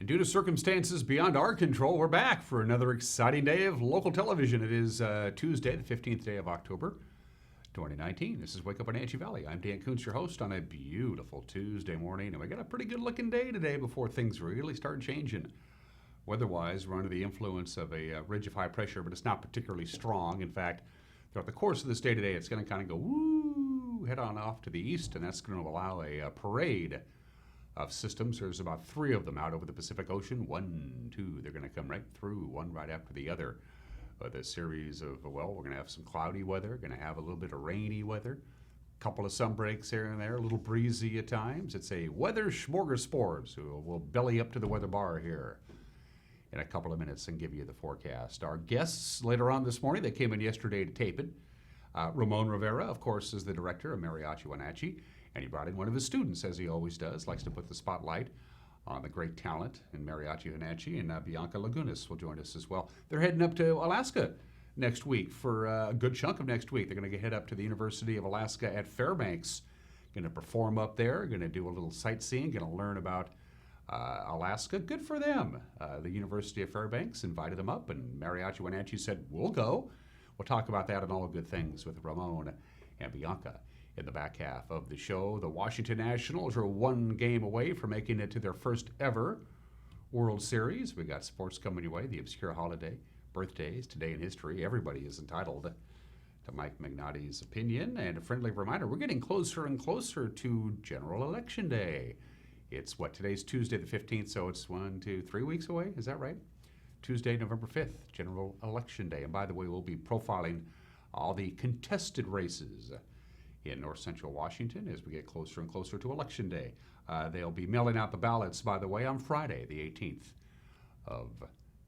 And due to circumstances beyond our control, we're back for another exciting day of local television. It is Tuesday, the 15th day of October, 2019. This is Wake Up Wenatchee Valley. I'm Dan Kuntz, your host on a beautiful Tuesday morning. And we got a pretty good looking day today before things really start changing. Weather-wise, we're under the influence of a ridge of high pressure, but it's not particularly strong. In fact, throughout the course of this day today, it's going to kind of go woo, head on off to the east, and that's going to allow a parade of systems. There's about 3 of them out over the Pacific Ocean. 1, 2, they're going to come right through, one right after the other. The series of, well, we're going to have some cloudy weather, going to have a little bit of rainy weather, a couple of sun breaks here and there, a little breezy at times. It's a weather smorgasbord, so we'll belly up to the weather bar here in a couple of minutes and give you the forecast. Our guests later on this morning, they came in yesterday to tape it. Ramon Rivera, of course, is the director of Mariachi, Huenachi, and he brought in one of his students, as he always does, likes to put the spotlight on the great talent in Mariachi, Huenachi, and Bianca Lagunas will join us as well. They're heading up to Alaska next week for a good chunk of next week. They're going to head up to the University of Alaska at Fairbanks, going to perform up there, going to do a little sightseeing, going to learn about Alaska. Good for them. The University of Fairbanks invited them up, and Mariachi Wenatchee said, we'll go. We'll talk about that and all good things with Ramon and Bianca in the back half of the show. The Washington Nationals are 1 game away from making it to their first ever World Series. We got sports coming your way, the obscure holiday, birthdays, today in history. Everybody is entitled to Mike Magnotti's opinion. And a friendly reminder, we're getting closer and closer to General Election Day. It's today's Tuesday the 15th, so it's 1, 2, 3 weeks away. Is that right? Tuesday, November 5th, General Election Day. And by the way, we'll be profiling all the contested races in north central Washington as we get closer and closer to Election Day. They'll be mailing out the ballots, by the way, on Friday, the 18th of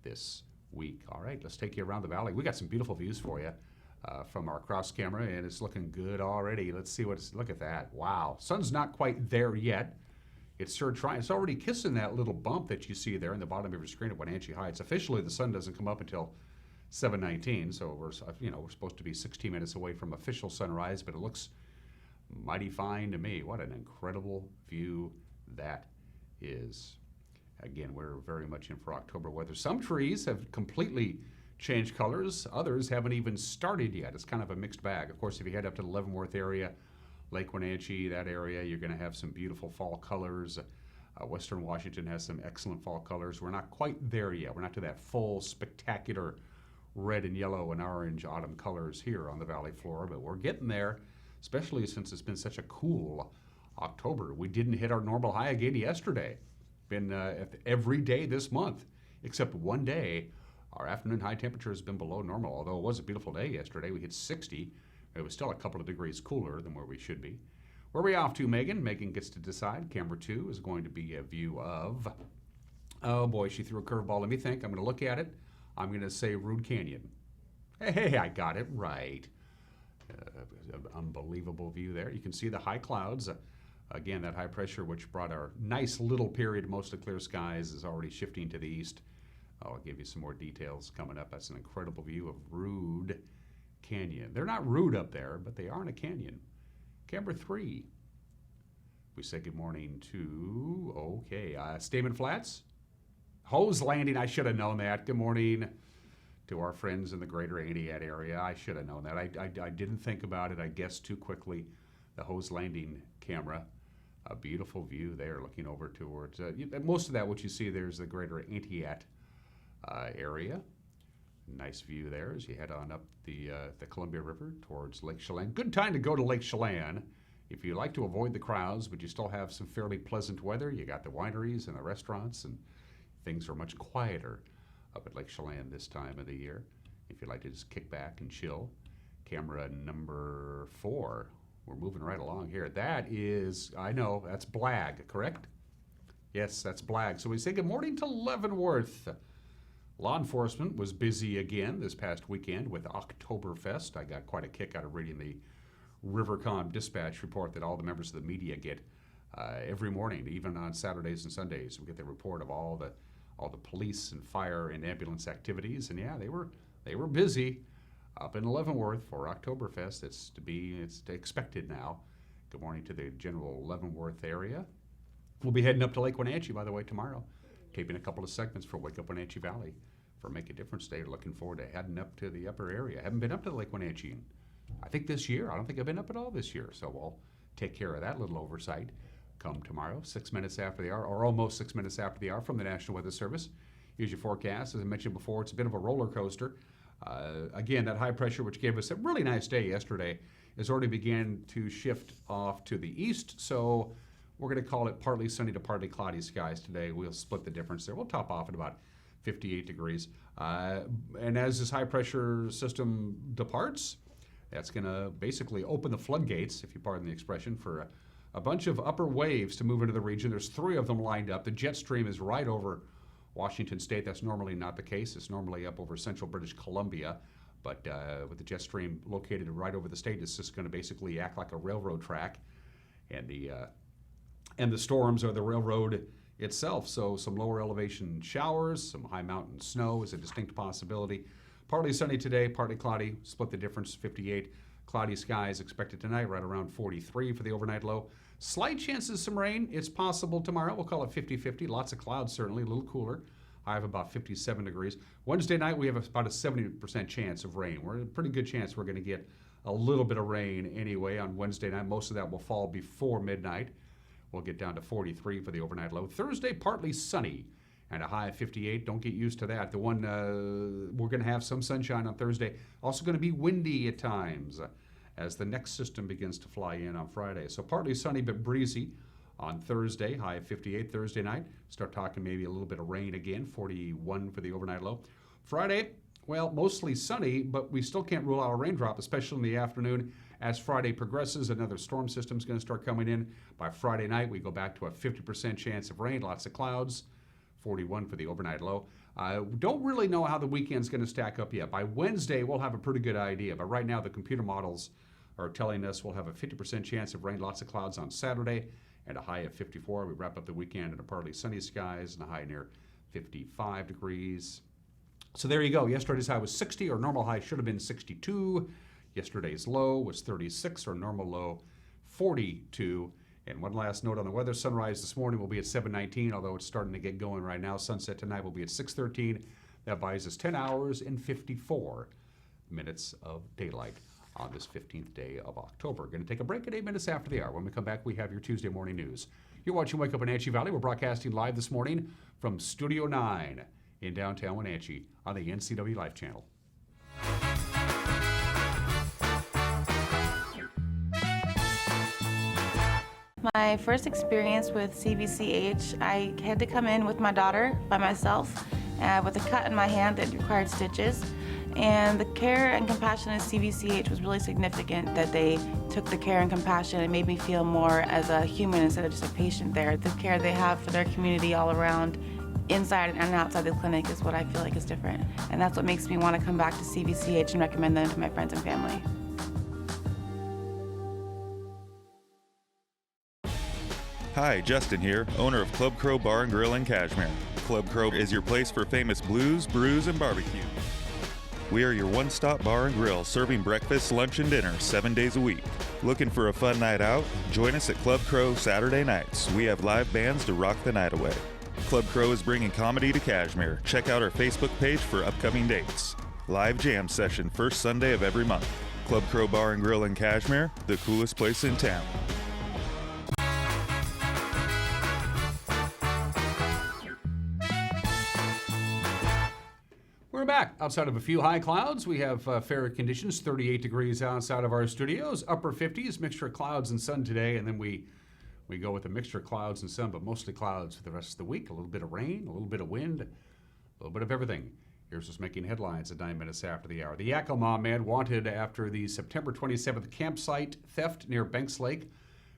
this week. All right, let's take you around the valley. We got some beautiful views for you from our cross camera, and it's looking good already. Let's see look at that. Wow, sun's not quite there yet. It's already kissing that little bump that you see there in the bottom of your screen at Wenatchee Heights. Officially, the sun doesn't come up until 7:19, so we're supposed to be 16 minutes away from official sunrise, but it looks mighty fine to me. What an incredible view that is. Again, we're very much in for October weather. Some trees have completely changed colors. Others haven't even started yet. It's kind of a mixed bag. Of course, if you head up to the Leavenworth area, Lake Wenatchee, that area, you're going to have some beautiful fall colors. Western Washington has some excellent fall colors. We're not quite there yet. We're not to that full, spectacular red and yellow and orange autumn colors here on the valley floor, but we're getting there, especially since it's been such a cool October. We didn't hit our normal high again yesterday. Been every day this month, except one day, our afternoon high temperature has been below normal, although it was a beautiful day yesterday. We hit 60. It was still a couple of degrees cooler than where we should be. Where are we off to, Megan? Megan gets to decide. Camera 2 is going to be a view of, oh boy, she threw a curveball. Let me think. I'm going to look at it. I'm going to say Rude Canyon. Hey, I got it right. Unbelievable view there. You can see the high clouds. Again, that high pressure, which brought our nice little period of mostly clear skies, is already shifting to the east. I'll give you some more details coming up. That's an incredible view of Rude Canyon. They're not rude up there, but they are in a canyon. Camera 3. We say good morning to, Stamen Flats. Hose Landing, I should have known that. Good morning to our friends in the greater Aniat area. I should have known that. I didn't think about it. I guessed too quickly. The Hose Landing camera. A beautiful view there looking over towards, most of that, what you see there is the greater Aniat area. Nice view there as you head on up the Columbia River towards Lake Chelan. Good time to go to Lake Chelan if you like to avoid the crowds, but you still have some fairly pleasant weather. You got the wineries and the restaurants, and things are much quieter up at Lake Chelan this time of the year. If you'd like to just kick back and chill. Camera number 4. We're moving right along here. That is, I know, that's Blag, correct? Yes, that's Blag. So we say good morning to Leavenworth. Law enforcement was busy again this past weekend with Oktoberfest. I got quite a kick out of reading the Rivercom Dispatch report that all the members of the media get every morning, even on Saturdays and Sundays. We get the report of all the police and fire and ambulance activities, and yeah, they were busy up in Leavenworth for Oktoberfest. It's expected now. Good morning to the general Leavenworth area. We'll be heading up to Lake Wenatchee, by the way, tomorrow taping a couple of segments for Wake Up Wenatchee Valley for Make a Difference Day. Looking forward to heading up to the upper area. I haven't been up to Lake Wenatchee in, I think, this year. I don't think I've been up at all this year. So we'll take care of that little oversight come tomorrow, 6 minutes after the hour, or almost 6 minutes after the hour from the National Weather Service. Here's your forecast. As I mentioned before, it's a bit of a roller coaster. Again, that high pressure, which gave us a really nice day yesterday, has already began to shift off to the east. So we're going to call it partly sunny to partly cloudy skies today. We'll split the difference there. We'll top off at about 58 degrees. And as this high pressure system departs, that's going to basically open the floodgates, if you pardon the expression, for a bunch of upper waves to move into the region. There's 3 of them lined up. The jet stream is right over Washington State. That's normally not the case. It's normally up over central British Columbia. But with the jet stream located right over the state, it's just going to basically act like a railroad track. And the storms are the railroad itself. So some lower elevation showers, some high mountain snow is a distinct possibility. Partly sunny today, partly cloudy, split the difference, 58. Cloudy skies expected tonight, right around 43 for the overnight low. Slight chances of some rain. It's possible tomorrow. We'll call it 50-50. Lots of clouds, certainly, a little cooler. High of about 57 degrees. Wednesday night, we have about a 70% chance of rain. We're a pretty good chance we're going to get a little bit of rain anyway on Wednesday night. Most of that will fall before midnight. We'll get down to 43 for the overnight low. Thursday, partly sunny and a high of 58. Don't get used to that. The one, we're going to have some sunshine on Thursday. Also going to be windy at times as the next system begins to fly in on Friday. So partly sunny but breezy on Thursday, high of 58 Thursday night. Start talking maybe a little bit of rain again, 41 for the overnight low. Friday, well, mostly sunny, but we still can't rule out a raindrop, especially in the afternoon. As Friday progresses, another storm system is going to start coming in. By Friday night, we go back to a 50% chance of rain, lots of clouds, 41 for the overnight low. Don't really know how the weekend's going to stack up yet. By Wednesday, we'll have a pretty good idea, but right now the computer models are telling us we'll have a 50% chance of rain, lots of clouds on Saturday, and a high of 54. We wrap up the weekend in a partly sunny skies and a high near 55 degrees. So there you go. Yesterday's high was 60, or normal high should have been 62. Yesterday's low was 36, or normal low 42. And one last note on the weather. Sunrise this morning will be at 7:19, although it's starting to get going right now. Sunset tonight will be at 6:13. That buys us 10 hours and 54 minutes of daylight on this 15th day of October. Going to take a break at 8 minutes after the hour. When we come back, we have your Tuesday morning news. You're watching Wake Up Wenatchee Valley. We're broadcasting live this morning from Studio 9 in downtown Wenatchee on the NCW Life Channel. My first experience with CVCH, I had to come in with my daughter by myself with a cut in my hand that required stitches. And the care and compassion at CVCH was really significant, that they took the care and compassion and made me feel more as a human instead of just a patient there. The care they have for their community all around, inside and outside the clinic, is what I feel like is different. And that's what makes me want to come back to CVCH and recommend them to my friends and family. Hi, Justin here, owner of Club Crow Bar and Grill in Cashmere. Club Crow is your place for famous blues, brews, and barbecue. We are your one-stop bar and grill, serving breakfast, lunch, and dinner 7 days a week. Looking for a fun night out? Join us at Club Crow Saturday nights. We have live bands to rock the night away. Club Crow is bringing comedy to Cashmere. Check out our Facebook page for upcoming dates. Live jam session first Sunday of every month. Club Crow Bar and Grill in Cashmere, the coolest place in town. We're back. Outside of a few high clouds, we have fair conditions, 38 degrees outside of our studios, upper 50s, mixture of clouds and sun today, and then we go with a mixture of clouds and sun, but mostly clouds for the rest of the week. A little bit of rain, a little bit of wind, a little bit of everything. Here's what's making headlines at 9 minutes after the hour. The Yakima man wanted after the September 27th campsite theft near Banks Lake.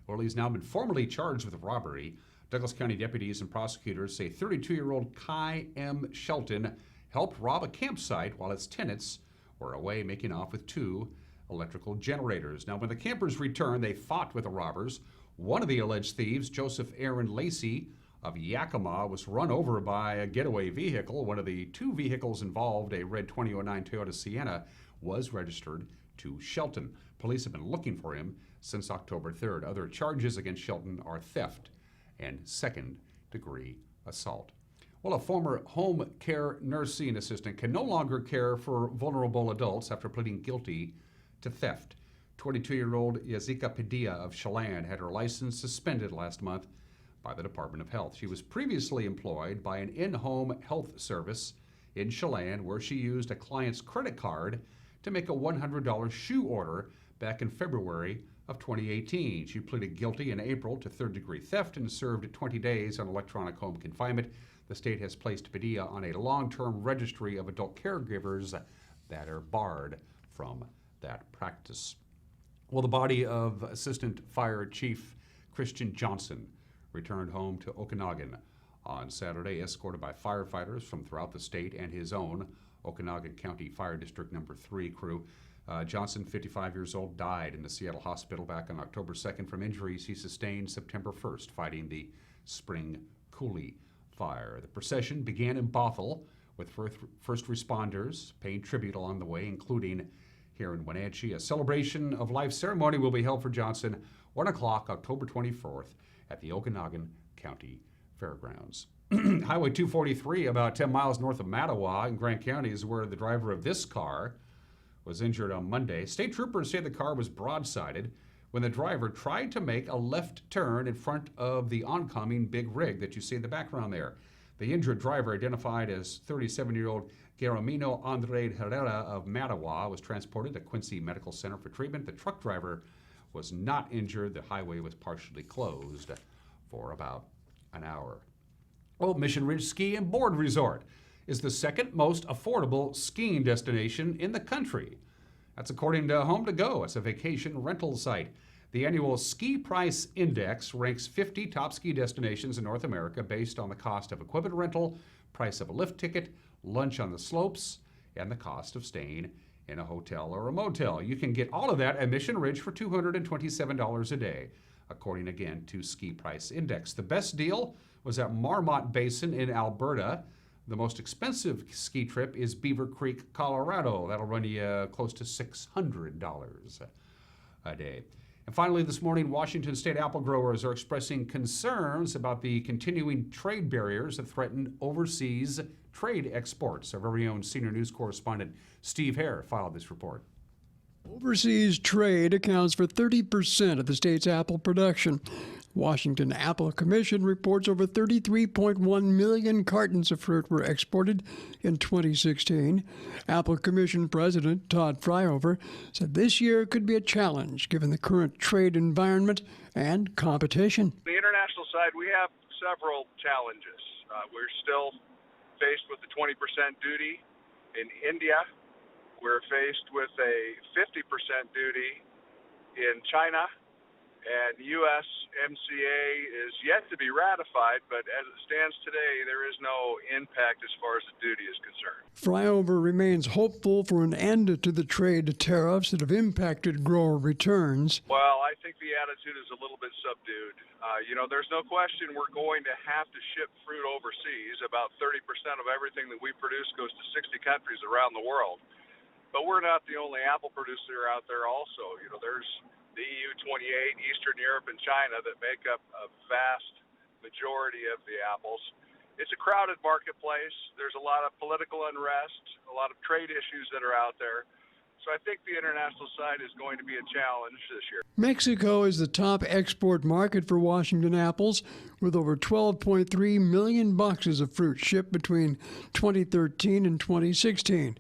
Well, he's now been formally charged with robbery. Douglas County deputies and prosecutors say 32-year-old Kai M. Shelton helped rob a campsite while its tenants were away making off with 2 electrical generators. Now, when the campers returned, they fought with the robbers. One of the alleged thieves, Joseph Aaron Lacey of Yakima, was run over by a getaway vehicle. One of the 2 vehicles involved, a red 2009 Toyota Sienna, was registered to Shelton. Police have been looking for him since October 3rd. Other charges against Shelton are theft and second-degree assault. Well, a former home care nursing assistant can no longer care for vulnerable adults after pleading guilty to theft. 22-year-old Yazika Padilla of Chelan had her license suspended last month by the Department of Health. She was previously employed by an in-home health service in Chelan, where she used a client's credit card to make a $100 shoe order back in February of 2018. She pleaded guilty in April to third-degree theft and served 20 days on electronic home confinement. The state has placed Padilla on a long-term registry of adult caregivers that are barred from that practice. Well, the body of Assistant Fire Chief Christian Johnson returned home to Okanagan on Saturday, escorted by firefighters from throughout the state and his own Okanagan County Fire District Number 3 crew. Johnson, 55 years old, died in the Seattle hospital back on October 2nd from injuries he sustained September 1st fighting the Spring Coulee fire. The procession began in Bothell with first responders paying tribute along the way, including here in Wenatchee. A celebration of life ceremony will be held for Johnson 1 o'clock October 24th at the Okanagan County Fairgrounds. Highway 243, about 10 miles north of Mattawa in Grant County, is where the driver of this car was injured on Monday. State troopers say the car was broadsided when the driver tried to make a left turn in front of the oncoming big rig that you see in the background there. The injured driver, identified as 37-year-old Guillermino Andre Herrera of Mattawa, was transported to Quincy Medical Center for treatment. The truck driver was not injured. The highway was partially closed for about an hour. Well, Mission Ridge Ski and Board Resort is the second most affordable skiing destination in the country. That's according to Home to Go. It's a vacation rental site. The annual Ski Price Index ranks 50 top ski destinations in North America based on the cost of equipment rental, price of a lift ticket, lunch on the slopes, and the cost of staying in a hotel or a motel. You can get all of that at Mission Ridge for $227 a day, according again to Ski Price Index. The best deal was at Marmot Basin in Alberta. The most expensive ski trip is Beaver Creek, Colorado. That'll run you close to $600 a day. And finally, this morning, Washington state apple growers are expressing concerns about the continuing trade barriers that threaten overseas trade exports. Our very own senior news correspondent Steve Hare filed this report. Overseas trade accounts for 30% of the state's apple production. Washington Apple Commission reports over 33.1 million cartons of fruit were exported in 2016. Apple Commission President Todd Fryover said this year could be a challenge given the current trade environment and competition. The international side, we have several challenges. We're still faced with the 20% duty in India. We're faced with a 50% duty in China, and USMCA is yet to be ratified, but as it stands today, there is no impact as far as the duty is concerned. Fryover remains hopeful for an end to the trade tariffs that have impacted grower returns. Well, I think the attitude is a little bit subdued. There's no question we're going to have to ship fruit overseas. About 30% of everything that we produce goes to 60 countries around the world. But we're not the only apple producer out there also. There's the EU 28, Eastern Europe, and China that make up a vast majority of the apples. It's a crowded marketplace. There's a lot of political unrest, a lot of trade issues that are out there. So I think the international side is going to be a challenge this year. Mexico is the top export market for Washington apples, with over 12.3 million boxes of fruit shipped between 2013 and 2016.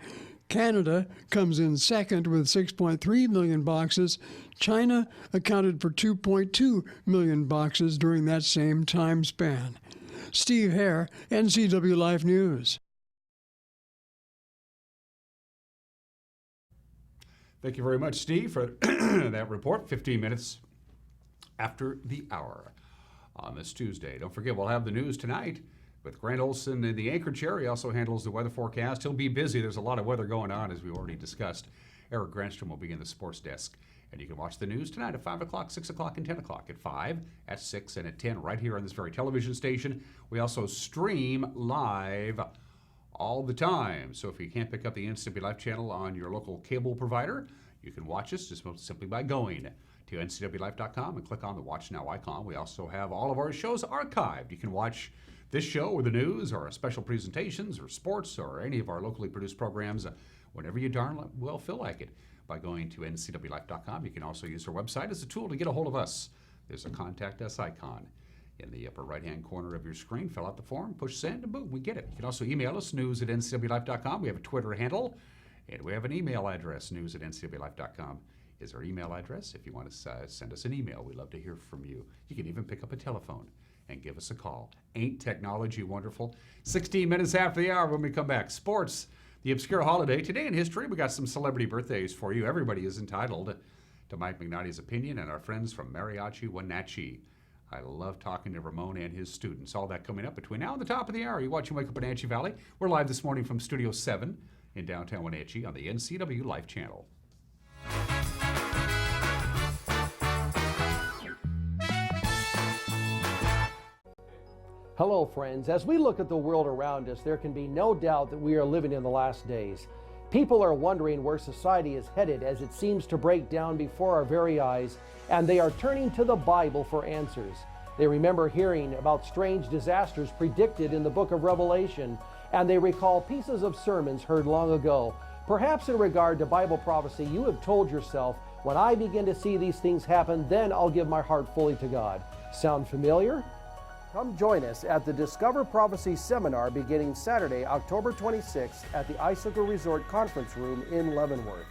Canada comes in second with 6.3 million boxes. China accounted for 2.2 million boxes during that same time span. Steve Hare, NCW Life News. Thank you very much, Steve, for that report. 15 minutes after the hour on this Tuesday. Don't forget, we'll have the news tonight with Grant Olson in the anchor chair. He also handles the weather forecast. He'll be busy. There's a lot of weather going on, as we already discussed. Eric Granstrom will be in the sports desk. And you can watch the news tonight at 5 o'clock, 6 o'clock, and 10 o'clock. At 5, at 6, and at 10 right here on this very television station. We also stream live all the time. So if you can't pick up the NCW Life channel on your local cable provider, you can watch us just simply by going to ncwlife.com and click on the Watch Now icon. We also have all of our shows archived. You can watch this show or the news or special presentations or sports or any of our locally produced programs whenever you darn well feel like it by going to ncwlife.com. You can also use our website as a tool to get a hold of us. There's a Contact Us icon in the upper right-hand corner of your screen. Fill out the form, push send, and boom, we get it. You can also email us, news@ncwlife.com. We have a Twitter handle, and we have an email address, news@ncwlife.com is our email address. If you want to send us an email, we'd love to hear from you. You can even pick up a telephone and give us a call. Ain't technology wonderful? 16 minutes after the hour when we come back. Sports, the obscure holiday. Today in history, we got some celebrity birthdays for you. Everybody is entitled to Mike McNally's opinion and our friends from Mariachi, Wenatchee. I love talking to Ramon and his students. All that coming up between now and the top of the hour. You're watching Wake Up Wenatchee Valley. We're live this morning from Studio 7 in downtown Wenatchee on the NCW Life Channel. Hello, friends. As we look at the world around us, there can be no doubt that we are living in the last days. People are wondering where society is headed as it seems to break down before our very eyes, and they are turning to the Bible for answers. They remember hearing about strange disasters predicted in the book of Revelation, and they recall pieces of sermons heard long ago. Perhaps in regard to Bible prophecy, you have told yourself, when I begin to see these things happen, then I'll give my heart fully to God. Sound familiar? Come join us at the Discover Prophecy Seminar beginning Saturday, October 26th at the Icicle Resort Conference Room in Leavenworth.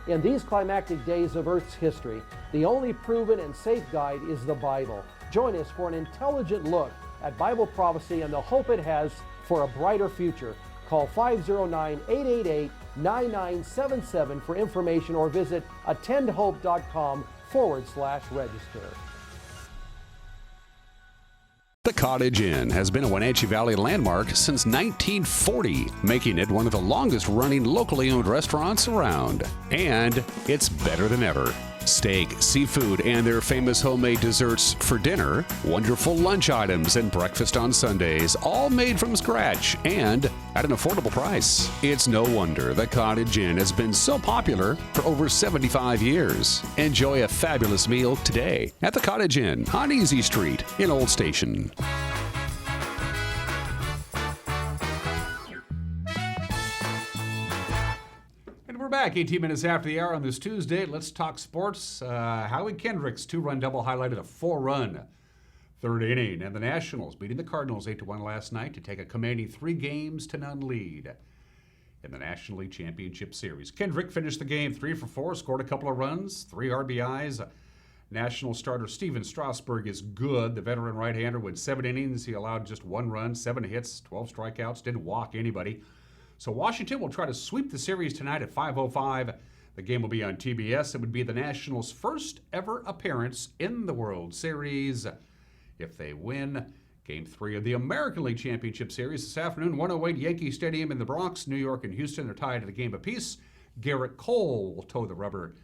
In these climactic days of Earth's history, the only proven and safe guide is the Bible. Join us for an intelligent look at Bible prophecy and the hope it has for a brighter future. Call 509-888-9977 for information or visit attendhope.com/register. The Cottage Inn has been a Wenatchee Valley landmark since 1940, making it one of the longest-running locally owned restaurants around. And it's better than ever. Steak, seafood, and their famous homemade desserts for dinner, wonderful lunch items, and breakfast on Sundays, all made from scratch and at an affordable price. It's no wonder the Cottage Inn has been so popular for over 75 years. Enjoy a fabulous meal today at the Cottage Inn on Easy Street in Old Station. Back 18 minutes after the hour on this Tuesday. Let's talk sports. Howie Kendrick's two-run double highlighted a four-run third inning, and the Nationals beating the Cardinals 8-1 last night to take a commanding 3-0 lead in the National League Championship Series. Kendrick finished the game 3 for 4, scored a couple of runs, 3 RBIs. National starter Steven Strasburg is good. The veteran right-hander went 7 innings. He allowed just 1 run, 7 hits, 12 strikeouts, didn't walk anybody. So Washington will try to sweep the series tonight at 5:05. The game will be on TBS. It would be the Nationals' first ever appearance in the World Series. If they win Game 3 of the American League Championship Series this afternoon, 108 Yankee Stadium in the Bronx. New York and Houston are tied at a game apiece. Garrett Cole will toe the rubber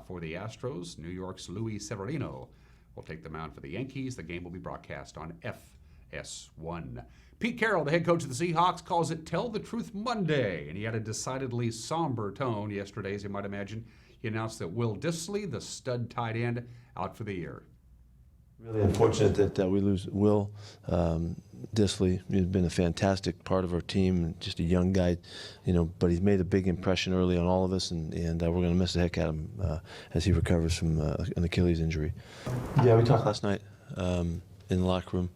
for the Astros. New York's Luis Severino will take the mound for the Yankees. The game will be broadcast on FS1. Pete Carroll, the head coach of the Seahawks, calls it Tell the Truth Monday, and he had a decidedly somber tone yesterday, as you might imagine. He announced that Will Dissly, the stud tight end, out for the year. Really unfortunate that we lose Will Dissly. He's been a fantastic part of our team, just a young guy, but he's made a big impression early on all of us, and we're going to miss the heck out of him as he recovers from an Achilles injury. Yeah, we talked last night in the locker room.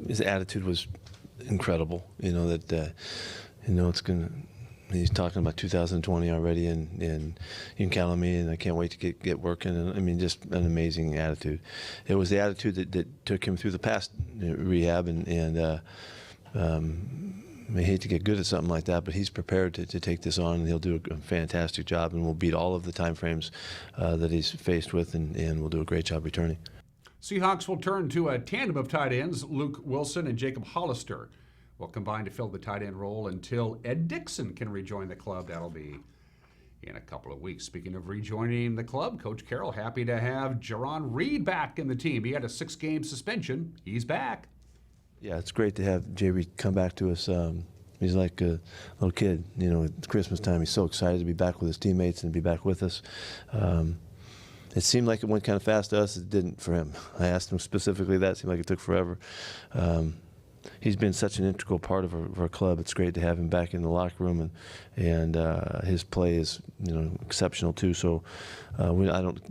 His attitude was incredible. It's gonna. He's talking about 2020 already, and you can count on me, and I can't wait to get working. And I mean, just an amazing attitude. It was the attitude that took him through the past rehab, and I hate to get good at something like that, but he's prepared to take this on, and he'll do a fantastic job, and we'll beat all of the time frames that he's faced with, and we'll do a great job returning. Seahawks will turn to a tandem of tight ends. Luke Wilson and Jacob Hollister will combine to fill the tight end role until Ed Dixon can rejoin the club. That'll be in a couple of weeks. Speaking of rejoining the club, Coach Carroll happy to have Jaron Reed back in the team. He had a 6-game suspension. He's back. Yeah, it's great to have Jay Reed come back to us. He's like a little kid. It's Christmas time. He's so excited to be back with his teammates and be back with us. It seemed like it went kind of fast to us. It didn't for him. I asked him specifically that. It seemed like it took forever. He's been such an integral part of our club. It's great to have him back in the locker room, and his play is exceptional too. So I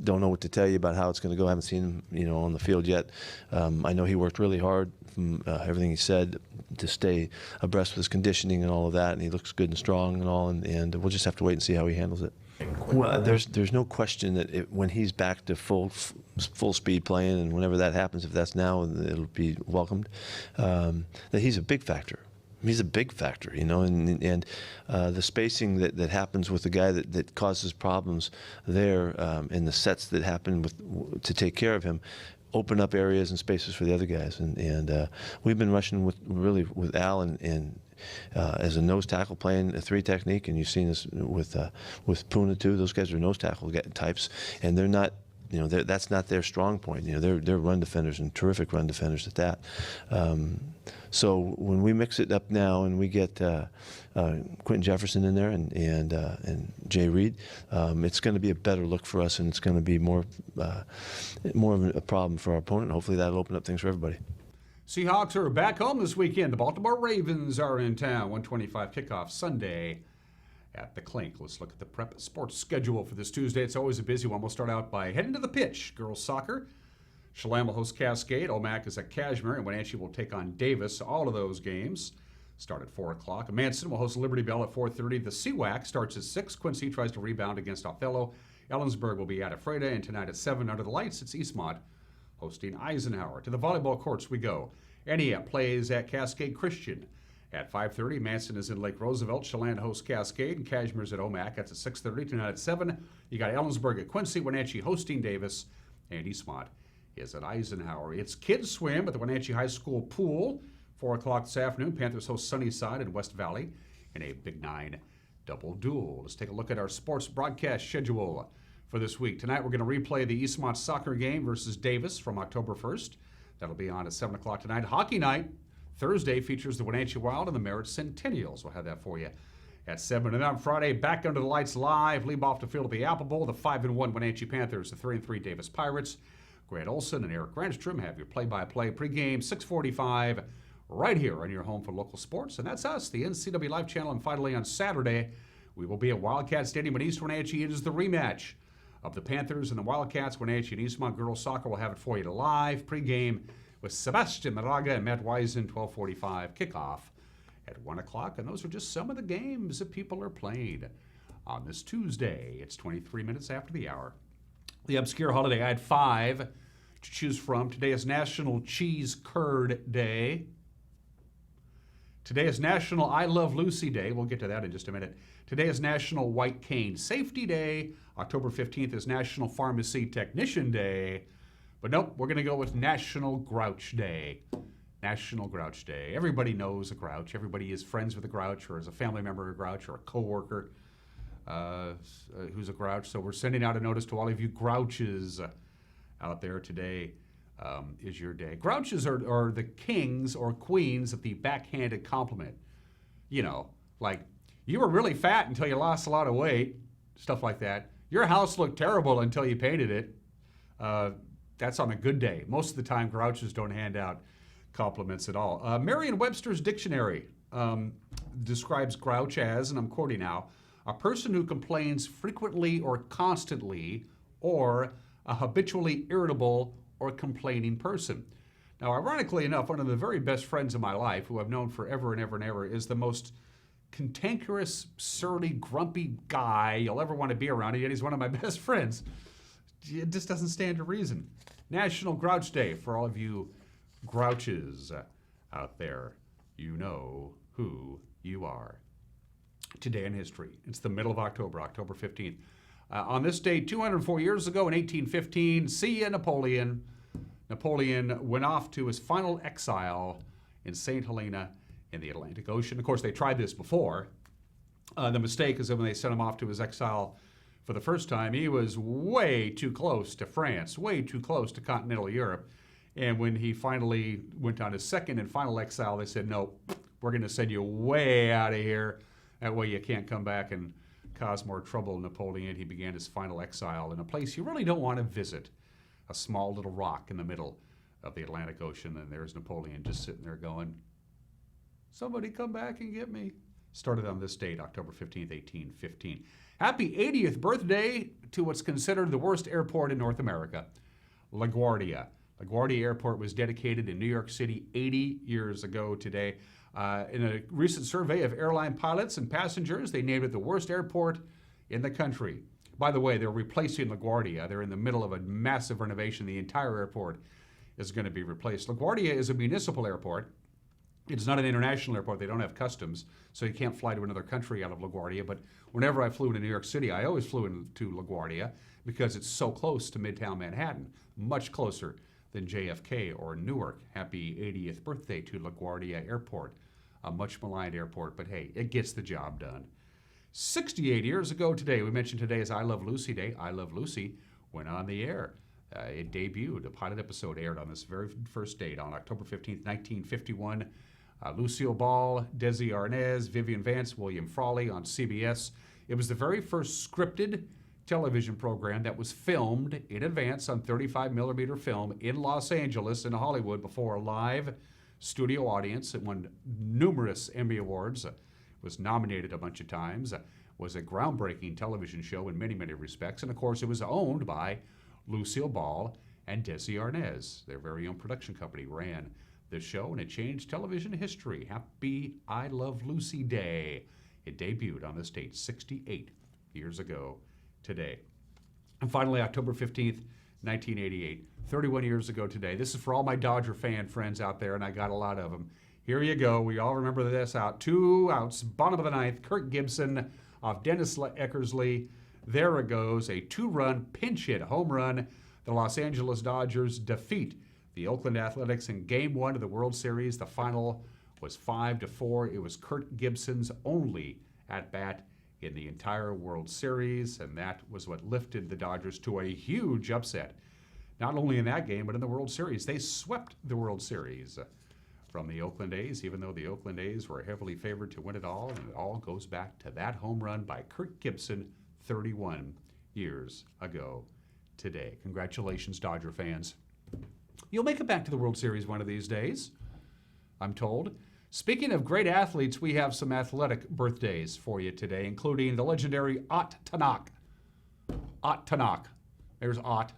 don't know what to tell you about how it's going to go. I haven't seen him on the field yet. I know he worked really hard from everything he said to stay abreast with his conditioning and all of that, and he looks good and strong and all. And we'll just have to wait and see how he handles it. Well, there's no question that when he's back to full speed playing, and whenever that happens, if that's now, it'll be welcomed. That he's a big factor. He's a big factor, and the spacing that happens with the guy that causes problems there, and the sets that happen to take care of him, open up areas and spaces for the other guys. And we've been rushing with Al and as a nose tackle playing a 3 technique, and you've seen this with Puna too. Those guys are nose tackle types, and they're not. That's not their strong point. They're run defenders, and terrific run defenders at that. So when we mix it up now and we get Quentin Jefferson in there and Jay Reed, it's going to be a better look for us, and it's going to be more of a problem for our opponent. Hopefully that'll open up things for everybody. Seahawks are back home this weekend. The Baltimore Ravens are in town. 1:25 kickoff Sunday at the Clink. Let's look at the prep sports schedule for this Tuesday. It's always a busy one. We'll start out by heading to the pitch. Girls soccer. Chelan will host Cascade. Omak is at Cashmere, and Wenatchee will take on Davis. All of those games start at 4 o'clock. Manson will host Liberty Bell at 4:30. The CWAC starts at 6. Quincy tries to rebound against Othello. Ellensburg will be at Ephrata, and tonight at 7 under the lights, it's Eastmont hosting Eisenhower. To the volleyball courts we go. Antioch plays at Cascade Christian. At 5:30, Manson is in Lake Roosevelt. Chelan hosts Cascade, and Cashmere's at Omak. That's at 6:30. Tonight at 7, you got Ellensburg at Quincy, Wenatchee hosting Davis, and Eastmont is at Eisenhower. It's kids swim at the Wenatchee High School pool. 4 o'clock this afternoon, Panthers host Sunnyside in West Valley in a Big 9 double duel. Let's take a look at our sports broadcast schedule for this week. Tonight we're going to replay the Eastmont soccer game versus Davis from October 1st. That'll be on at 7 o'clock tonight. Hockey night Thursday features the Wenatchee Wild and the Merritt Centennials. We'll have that for you at 7. And on Friday, back under the lights live. Leave off the field at the Apple Bowl. The 5-1 Wenatchee Panthers, the 3-3 Davis Pirates. Grant Olson and Eric Grandstrom have your play-by-play pregame, 6:45, right here on your home for local sports. And that's us, the NCW Live Channel. And finally, on Saturday, we will be at Wildcat Stadium in East Wenatchee. It is the rematch of the Panthers and the Wildcats. Wenatchee and Eastmont girls soccer will have it for you live pregame with Sebastian Moraga and Matt Wisen. 12:45 kickoff at 1 o'clock. And those are just some of the games that people are playing on this Tuesday. It's 23 minutes after the hour. The obscure holiday, I had 5 to choose from. Today is National Cheese Curd Day. Today is National I Love Lucy Day. We'll get to that in just a minute. Today is National White Cane Safety Day. October 15th is National Pharmacy Technician Day. But nope, we're going to go with National Grouch Day. National Grouch Day. Everybody knows a grouch. Everybody is friends with a grouch, or is a family member of a grouch, or a coworker who's a grouch. So we're sending out a notice to all of you grouches out there. Today is your day. Grouches are the kings or queens of the backhanded compliment. Like, you were really fat until you lost a lot of weight, stuff like that. Your house looked terrible until you painted it. That's on a good day. Most of the time, grouches don't hand out compliments at all. Merriam-Webster's dictionary describes grouch as, and I'm quoting now, a person who complains frequently or constantly, or a habitually irritable or complaining person. Now, ironically enough, one of the very best friends of my life, who I've known forever and ever and ever, is the most cantankerous, surly, grumpy guy you'll ever want to be around, and yet he's one of my best friends. It just doesn't stand to reason. National Grouch Day for all of you grouches out there. You know who you are. Today in history. It's the middle of October, October 15th. On this day, 204 years ago in 1815, see ya, Napoleon. Napoleon went off to his final exile in St. Helena in the Atlantic Ocean. Of course, they tried this before. The mistake is that when they sent him off to his exile for the first time, he was way too close to France, way too close to continental Europe. And when he finally went on his second and final exile, they said, no, we're going to send you way out of here. That way you can't come back and caused more trouble than Napoleon, he began his final exile in a place you really don't want to visit, a small little rock in the middle of the Atlantic Ocean. And there's Napoleon just sitting there going, somebody come back and get me. Started on this date, October 15th, 1815. Happy 80th birthday to what's considered the worst airport in North America, LaGuardia. LaGuardia Airport was dedicated in New York City 80 years ago today. In a recent survey of airline pilots and passengers, they named it the worst airport in the country. By the way, they're replacing LaGuardia. They're in the middle of a massive renovation. The entire airport is going to be replaced. LaGuardia is a municipal airport. It's not an international airport. They don't have customs, so you can't fly to another country out of LaGuardia. But whenever I flew into New York City, I always flew into LaGuardia because it's so close to Midtown Manhattan, much closer than JFK or Newark. Happy 80th birthday to LaGuardia Airport, a much maligned airport, but hey, it gets the job done. 68 years ago today, we mentioned today is I Love Lucy Day. I Love Lucy went on the air. It debuted. A pilot episode aired on this very first date on October 15th, 1951. Lucille Ball, Desi Arnaz, Vivian Vance, William Frawley on CBS. It was the very first scripted television program that was filmed in advance on 35mm film in Los Angeles and Hollywood before a live studio audience. It won numerous Emmy Awards, was nominated a bunch of times, was a groundbreaking television show in many, many respects. And of course, it was owned by Lucille Ball and Desi Arnaz. Their very own production company ran the show, and it changed television history. Happy I Love Lucy Day. It debuted on this date 68 years ago today. And finally, October 15th, 1988, 31 years ago today. This is for all my Dodger fan friends out there, and I got a lot of them. Here you go. We all remember this out. 2 outs, bottom of the ninth. Kirk Gibson off Dennis Eckersley. There it goes. A 2-run pinch hit home run. The Los Angeles Dodgers defeat the Oakland Athletics in Game 1 of the World Series. The final was 5-4. It was Kirk Gibson's only at-bat in the entire World Series, and that was what lifted the Dodgers to a huge upset. Not only in that game, but in the World Series. They swept the World Series from the Oakland A's, even though the Oakland A's were heavily favored to win it all, and it all goes back to that home run by Kirk Gibson 31 years ago today. Congratulations, Dodger fans. You'll make it back to the World Series one of these days, I'm told. Speaking of great athletes, we have some athletic birthdays for you today, including the legendary Ott Tanak. Ott Tanak. There's Ott.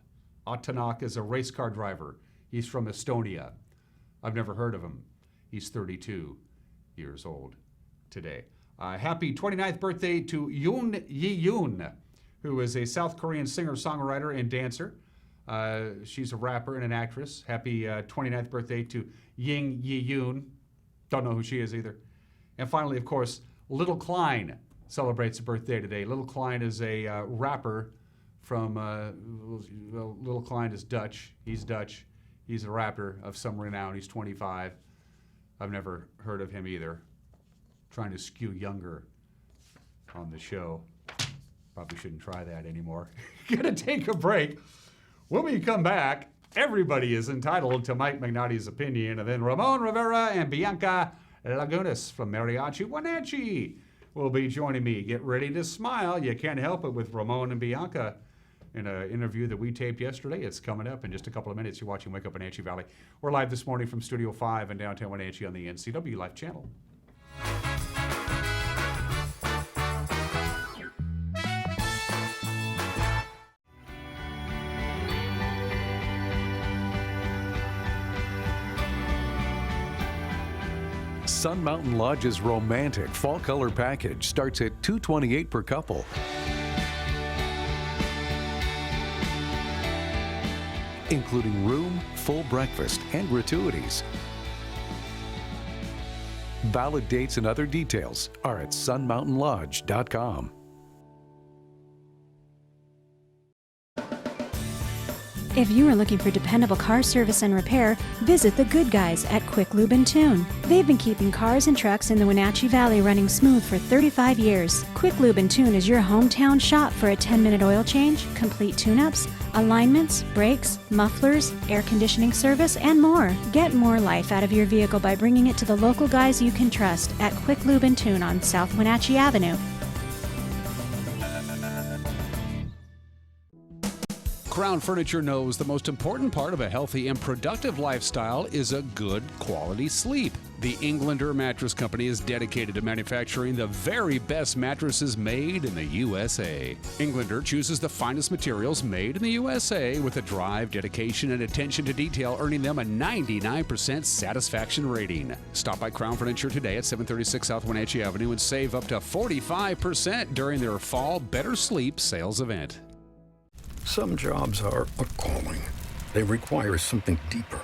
Ott Tanak is a race car driver. He's from Estonia. I've never heard of him. He's 32 years old today. Happy 29th birthday to Yoon Yi-yoon, who is a South Korean singer-songwriter and dancer. She's a rapper and an actress. Happy 29th birthday to Ying Yi-yoon. Don't know who she is either. And finally, of course, Little Klein celebrates a birthday today. Little Klein is a rapper from, Little Klein is Dutch. He's Dutch. He's a rapper of some renown. He's 25. I've never heard of him either. Trying to skew younger on the show. Probably shouldn't try that anymore. Gonna take a break. When we come back, everybody is entitled to Mike Magnotti's opinion, and then Ramon, Rivera, and Bianca Lagunas from Mariachi, Wenatchee will be joining me. Get ready to smile. You can't help it with Ramon and Bianca in an interview that we taped yesterday. It's coming up in just a couple of minutes. You're watching Wake Up Wenatchee Valley. We're live this morning from Studio 5 in downtown Wenatchee on the NCW Life channel. Sun Mountain Lodge's romantic fall color package starts at $228 per couple. Including room, full breakfast, and gratuities. Valid dates and other details are at sunmountainlodge.com. If you are looking for dependable car service and repair, visit the good guys at Quick Lube and Tune. They've been keeping cars and trucks in the Wenatchee Valley running smooth for 35 years. Quick Lube and Tune is your hometown shop for a 10-minute oil change, complete tune-ups, alignments, brakes, mufflers, air conditioning service, and more. Get more life out of your vehicle by bringing it to the local guys you can trust at Quick Lube and Tune on South Wenatchee Avenue. Crown Furniture knows the most important part of a healthy and productive lifestyle is a good quality sleep. The Englander Mattress Company is dedicated to manufacturing the very best mattresses made in the USA. Englander chooses the finest materials made in the USA with a drive, dedication, and attention to detail, earning them a 99% satisfaction rating. Stop by Crown Furniture today at 736 South Wenatchee Avenue and save up to 45% during their Fall Better Sleep sales event. Some jobs are a calling. They require something deeper,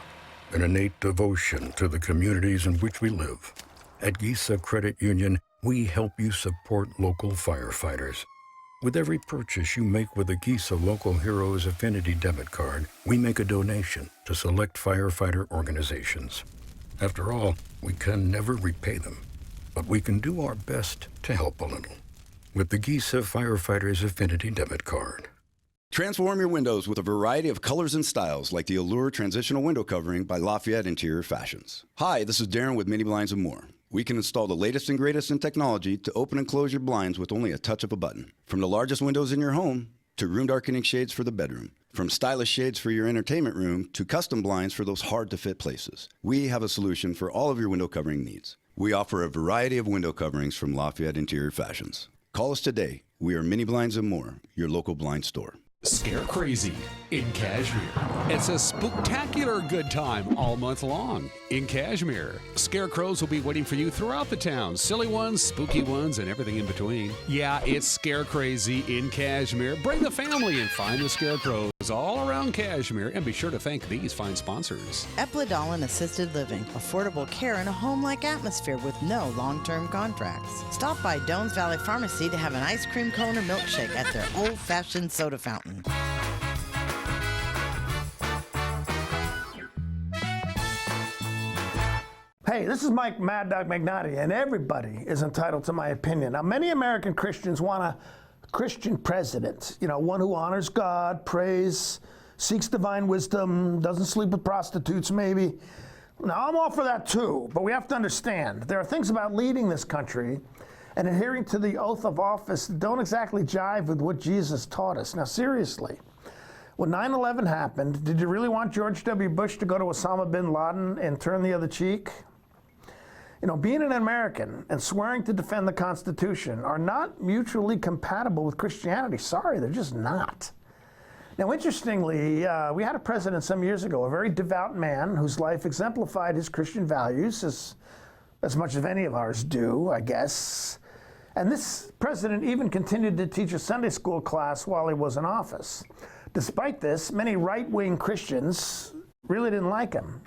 an innate devotion to the communities in which we live. At Giza Credit Union, we help you support local firefighters. With every purchase you make with a Giza Local Heroes Affinity debit card, we make a donation to select firefighter organizations. After all, we can never repay them, but we can do our best to help a little. With the Giza Firefighters Affinity debit card. Transform your windows with a variety of colors and styles like the Allure Transitional Window Covering by Lafayette Interior Fashions. Hi, this is Darren with Mini Blinds and More. We can install the latest and greatest in technology to open and close your blinds with only a touch of a button. From the largest windows in your home to room darkening shades for the bedroom. From stylish shades for your entertainment room to custom blinds for those hard-to-fit places. We have a solution for all of your window covering needs. We offer a variety of window coverings from Lafayette Interior Fashions. Call us today. We are Mini Blinds and More, your local blind store. Scare Crazy in Cashmere. It's a spooktacular good time all month long in Cashmere. Scarecrows will be waiting for you throughout the town. Silly ones, spooky ones, and everything in between. Yeah, it's Scare Crazy in Cashmere. Bring the family and find the scarecrows all around Cashmere, and be sure to thank these fine sponsors. Epladolin Assisted Living, affordable care in a home-like atmosphere with no long-term contracts. Stop by Dones Valley Pharmacy to have an ice cream cone or milkshake at their old-fashioned soda fountain. Hey, this is Mike Mad Dog Magnotti, and everybody is entitled to my opinion. Now, many American Christians want a Christian president, one who honors God, prays, seeks divine wisdom, doesn't sleep with prostitutes, maybe. Now, I'm all for that too, but we have to understand there are things about leading this country and adhering to the oath of office that don't exactly jive with what Jesus taught us. Now, seriously, when 9/11 happened, did you really want George W. Bush to go to Osama bin Laden and turn the other cheek? Being an American and swearing to defend the Constitution are not mutually compatible with Christianity. Sorry, they're just not. Now, interestingly, we had a president some years ago, a very devout man whose life exemplified his Christian values as much as any of ours do, I guess. And this president even continued to teach a Sunday school class while he was in office. Despite this, many right-wing Christians really didn't like him.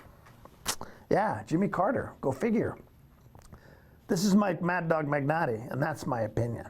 Yeah, Jimmy Carter, go figure. This is Mike Mad Dog Magnotti, and that's my opinion.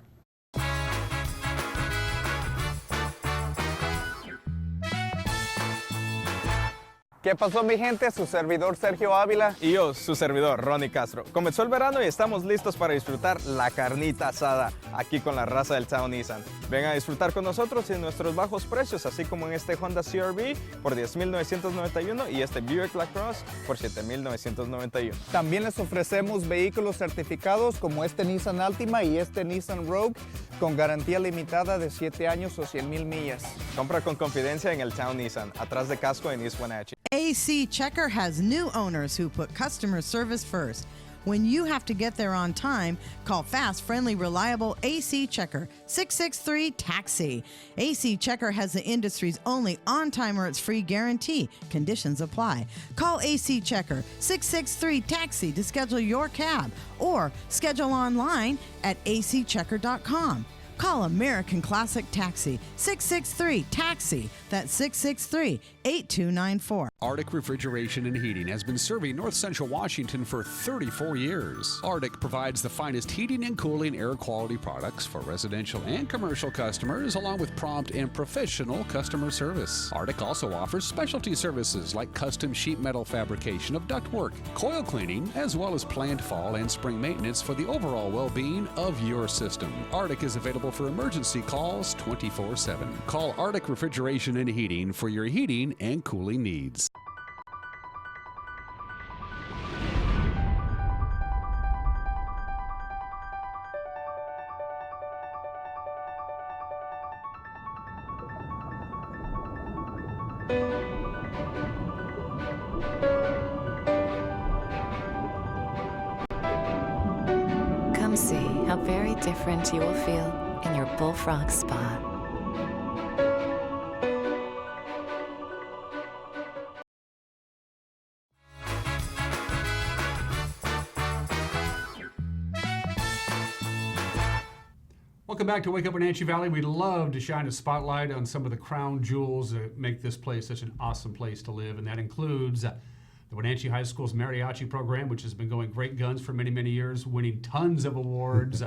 ¿Qué pasó, mi gente? Su servidor Sergio Ávila y yo, su servidor Ronnie Castro. Comenzó el verano y estamos listos para disfrutar la carnita asada aquí con la raza del Town Nissan. Vengan a disfrutar con nosotros en nuestros bajos precios, así como en este Honda CR-V por $10,991 y este Buick LaCrosse por $7,991. También les ofrecemos vehículos certificados como este Nissan Altima y este Nissan Rogue con garantía limitada de 7 años o 100,000 millas. Compra con confidencia en el Town Nissan, atrás de casco en East Wenatchee. AC Checker has new owners who put customer service first. When you have to get there on time, call fast, friendly, reliable AC Checker, 663-TAXI. AC Checker has the industry's only on-time or it's free guarantee. Conditions apply. Call AC Checker, 663-TAXI to schedule your cab or schedule online at acchecker.com. Call American Classic Taxi, 663-TAXI. That's 663-8294. Arctic Refrigeration and Heating has been serving North Central Washington for 34 years. Arctic provides the finest heating and cooling air quality products for residential and commercial customers, along with prompt and professional customer service. Arctic also offers specialty services like custom sheet metal fabrication of ductwork, coil cleaning, as well as planned fall and spring maintenance for the overall well-being of your system. Arctic is available for emergency calls 24/7. Call Arctic Refrigeration and Heating for your heating and cooling needs. Come see how very different you will feel in your Bullfrog Spa. Welcome back to Wake Up Wenatchee Valley. We'd love to shine a spotlight on some of the crown jewels that make this place such an awesome place to live, and that includes the Wenatchee High School's Mariachi program, which has been going great guns for many, many years, winning tons of awards,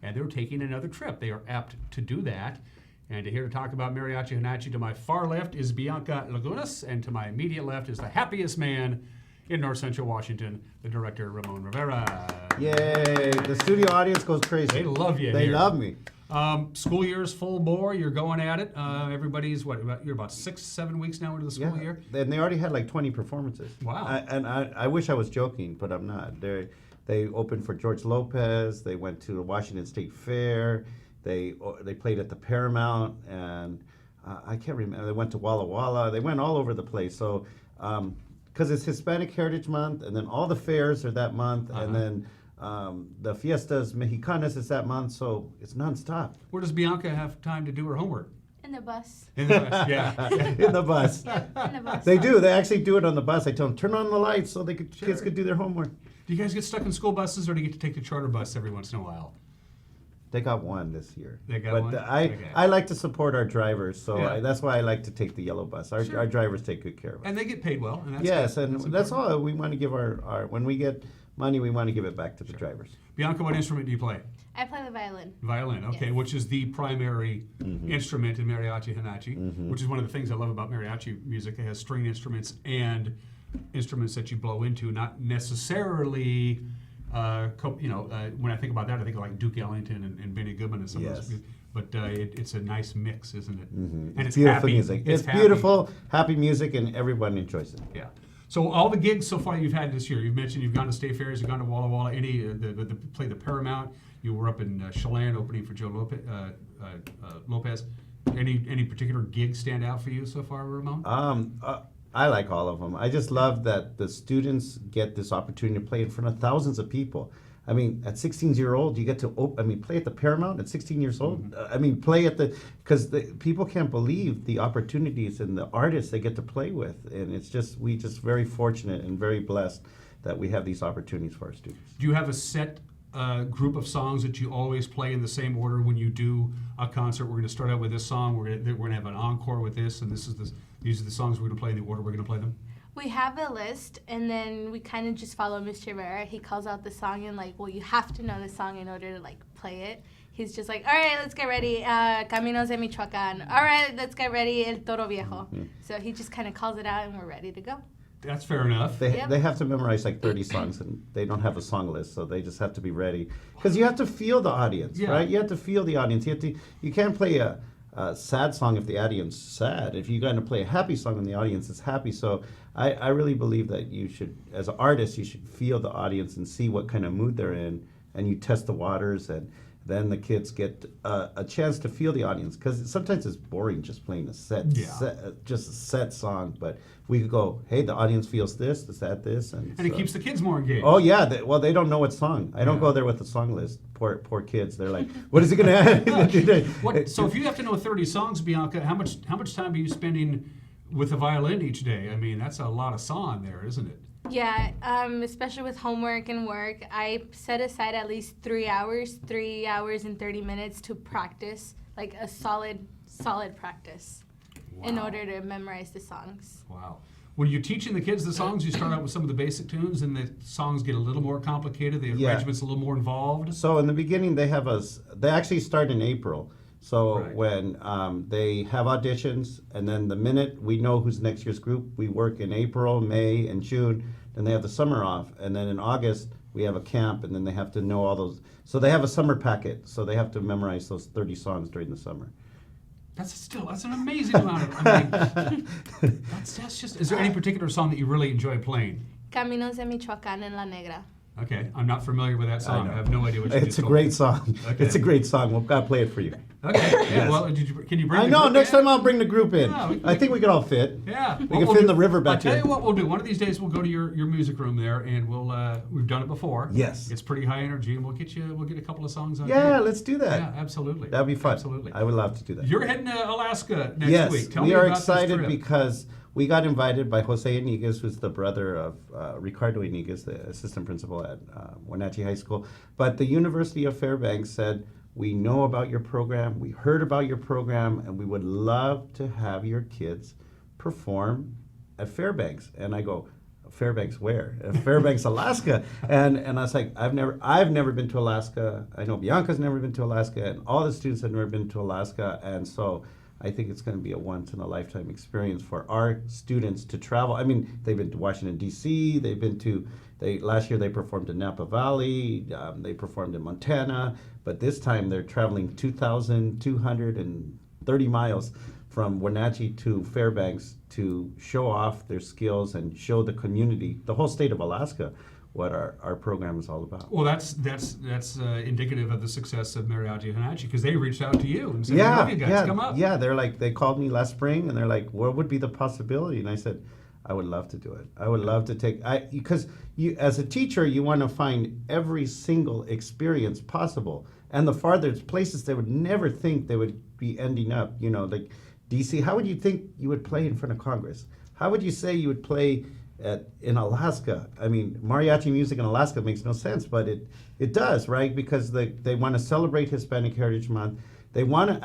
and they're taking another trip. They are apt to do that. And here to talk about Mariachi Huenachi, to my far left is Bianca Lagunas, and to my immediate left is the happiest man in North Central Washington, the director, Ramon Rivera. Yay! The studio audience goes crazy. They love you. They here. love me. School year's full bore. You're going at it. Everybody's you're about 6-7 weeks now into the school year. And they already had like 20 performances. Wow. I wish I was joking, but I'm not. They opened for George Lopez. They went to the Washington State Fair. They played at the Paramount, and I can't remember. They went to Walla Walla. They went all over the place. So because it's Hispanic Heritage Month, and then all the fairs are that month, and then the Fiestas Mexicanas is that month, so it's nonstop. Where does Bianca have time to do her homework? In the bus. In the bus, yeah. In the bus. Yeah, in the bus. They do. They actually do it on the bus. I tell them, turn on the lights so kids could do their homework. Do you guys get stuck in school buses, or do you get to take the charter bus every once in a while? They got one this year. They got but one? I like to support our drivers, so Yeah. that's why I like to take the yellow bus. Our drivers take good care of us. And they get paid well. And that's yes, good. and that's all. We want to give our when we get money, we want to give it back to the drivers. Bianca, what instrument do you play? I play the violin. Violin, okay, Yes. which is the primary instrument in Mariachi Huenachi, Mhm. which is one of the things I love about Mariachi music. It has string instruments and instruments that you blow into, not necessarily, when I think about that, I think of like Duke Ellington and Benny Goodman and some of those. But it's a nice mix, isn't it? Mm-hmm. And it's beautiful happy. music. It's happy. beautiful, happy music, and everyone enjoys it. Yeah. So all the gigs so far you've had this year, you've mentioned you've gone to state fairs, you've gone to Walla Walla, played the Paramount. You were up in Chelan opening for Joe Lopez. Any particular gigs stand out for you so far, Ramon? I like all of them. I just love that the students get this opportunity to play in front of thousands of people. I mean, at 16 years old, you get to play at the Paramount at 16 years old. Play at because people can't believe the opportunities and the artists they get to play with, and we just very fortunate and very blessed that we have these opportunities for our students. Do you have a set group of songs that you always play in the same order when you do a concert? We're going to start out with this song. We're going to have an encore with this, and these are the songs we're going to play in the order we're going to play them. We have a list, and then we kind of just follow Mr. Rivera. He calls out the song and you have to know the song in order to play it. He's just like, all right, let's get ready. Caminos de Michoacán. All right, let's get ready. El Toro Viejo. So he just kind of calls it out, and we're ready to go. That's fair enough. They have to memorize 30 songs, and they don't have a song list, so they just have to be ready. Because you have to feel the audience, right? You have to feel the audience. You can't play a sad song if the audience is sad. If you're going to play a happy song and the audience is happy. So I really believe that you should, as an artist, you should feel the audience and see what kind of mood they're in, and you test the waters, and then the kids get a chance to feel the audience, because sometimes it's boring just playing just a set song. But we could go, hey, the audience feels this, this, and it keeps the kids more engaged. Oh yeah, they don't know what song. I don't go there with the song list. Poor kids. They're like, what is he going to add? So if you have to know 30 songs, Bianca, how much time are you spending with the violin each day? I mean, that's a lot of song there, isn't it? Yeah, especially with homework and work, I set aside at least 3 hours and 30 minutes to practice, like a solid practice, in order to memorize the songs. Wow. When you're teaching the kids the songs, you start out with some of the basic tunes, and the songs get a little more complicated, the arrangement's a little more involved. So in the beginning, they actually start in April. So when they have auditions, and then the minute we know who's next year's group, we work in April, May, and June. Then they have the summer off, and then in August we have a camp, and then they have to know all those. So they have a summer packet, so they have to memorize those 30 songs during the summer. That's an amazing amount of. That's just. Is there any particular song that you really enjoy playing? Caminos de Michoacán en la Negra. Okay, I'm not familiar with that song. I have no idea what you It's just a told great me. song. Okay. It's a great song. We'll play it for you. Okay. Yeah. Yes. Well, can you bring? I the know. group Next in? time I'll bring the group in. Yeah, I think we could all fit. Yeah, we can fit in the river back I'll tell here. you what we'll do. One of these days we'll go to your music room there, and we've done it before. Yes. It's pretty high energy, and we'll get a couple of songs on. Yeah, tape. let's do that. Yeah, absolutely. That'd be fun. Absolutely. I would love to do that. You're heading to Alaska next Yes, week. Tell we me are about excited this trip. because we got invited by Jose Iniguez, who's the brother of Ricardo Iniguez, the assistant principal at Wenatchee High School. But the University of Fairbanks said, we know about your program, we heard about your program, and we would love to have your kids perform at Fairbanks. And I go, Fairbanks where? Fairbanks, Alaska. And I was like, I've never been to Alaska. I know Bianca's never been to Alaska, and all the students have never been to Alaska. And so I think it's going to be a once-in-a-lifetime experience for our students to travel. I mean, they've been to Washington, D.C., last year they performed in Napa Valley, they performed in Montana, but this time they're traveling 2,230 miles from Wenatchee to Fairbanks to show off their skills and show the community, the whole state of Alaska, what our program is all about. Well, that's indicative of the success of Mariachi and Huenachi, because they reached out to you and said, "We love you guys, come up." Yeah, they called me last spring and they're like, "What would be the possibility?" And I said, "I would love to do it. I would love to because you, as a teacher, you want to find every single experience possible, and the farthest places they would never think they would be ending up. You know, like DC. How would you think you would play in front of Congress? How would you say you would play in Alaska? I mean, mariachi music in Alaska makes no sense, but it does, right? Because they want to celebrate Hispanic Heritage Month. They want to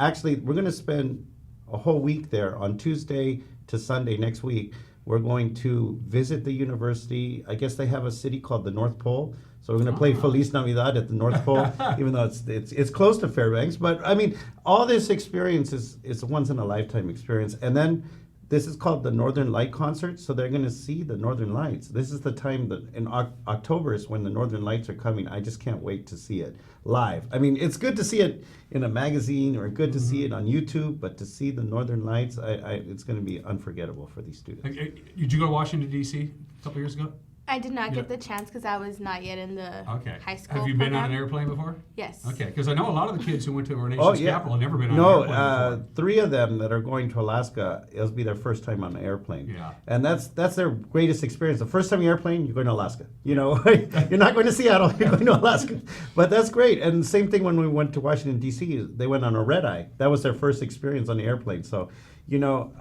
we're going to spend a whole week there on Tuesday to Sunday next week. We're going to visit the university. I guess they have a city called the North Pole. So we're going to play Feliz Navidad at the North Pole, even though it's close to Fairbanks. But I mean, all this experience is a once in a lifetime experience. And then this is called the Northern Light Concert, so they're going to see the Northern Lights. This is the time that in October is when the Northern Lights are coming. I just can't wait to see it live. I mean, it's good to see it in a magazine or good to see it on YouTube, but to see the Northern Lights, it's going to be unforgettable for these students. Did you go to Washington, D.C. a couple years ago? I did not get the chance because I was not yet in the high school. Have you been on an airplane before? Yes. Okay, because I know a lot of the kids who went to our nation's capital have never been on an airplane before. 3 of them that are going to Alaska, it'll be their first time on an airplane. Yeah. And that's their greatest experience. The first time you're airplane, you're going to Alaska. You know, you're not going to Seattle, you're going to Alaska. But that's great. And same thing when we went to Washington, D.C., they went on a red eye. That was their first experience on the airplane. So, you know,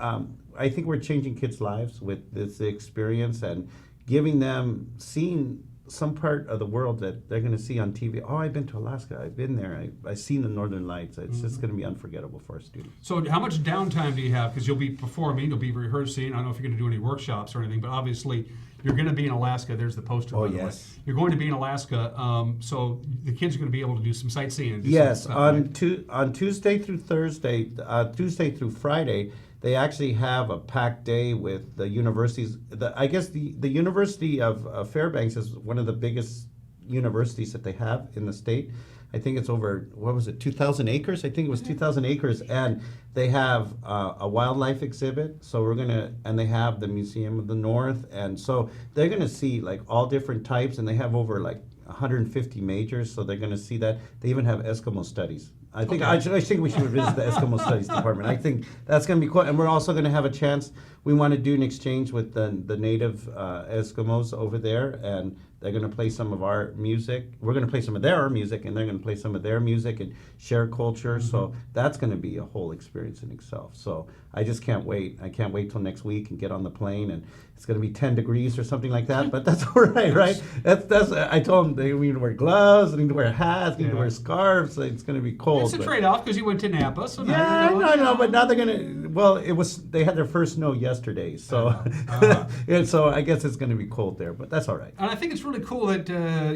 I think we're changing kids' lives with this experience and giving them, seeing some part of the world that they're going to see on TV. Oh, I've been to Alaska. I've been there. I've seen the Northern Lights. It's just going to be unforgettable for our students. So how much downtime do you have? Because you'll be performing, you'll be rehearsing. I don't know if you're going to do any workshops or anything, but obviously you're going to be in Alaska. There's the poster. Oh, by the way. yes. You're going to be in Alaska, so the kids are going to be able to do some sightseeing. And do Yes, some stuff, right? on Tuesday through Tuesday through Friday, they actually have a packed day with the universities. I guess the University of Fairbanks is one of the biggest universities that they have in the state. I think it's over, 2,000 acres? I think it was 2,000 acres. And they have a wildlife exhibit. So and they have the Museum of the North. And so they're going to see like all different types. And they have over like 150 majors. So they're going to see that. They even have Eskimo studies. I think we should visit the Eskimo Studies Department. I think that's going to be cool. And we're also going to have a chance. We want to do an exchange with the native Eskimos over there, and they're going to play some of our music. We're going to play some of their music, and they're going to play some of their music and share culture. Mm-hmm. So that's going to be a whole experience in itself. So I just can't wait. I can't wait till next week and get on the plane, and it's going to be 10 degrees or something like that. But that's all right, right? That's. I told them they need to wear gloves, they need to wear hats, they need to wear scarves. It's going to be cold. It's a trade-off because you went to Napa. So but now they're going to. Well, they had their first snow yesterday, so and so I guess it's going to be cold there, but that's all right. And I think it's really cool that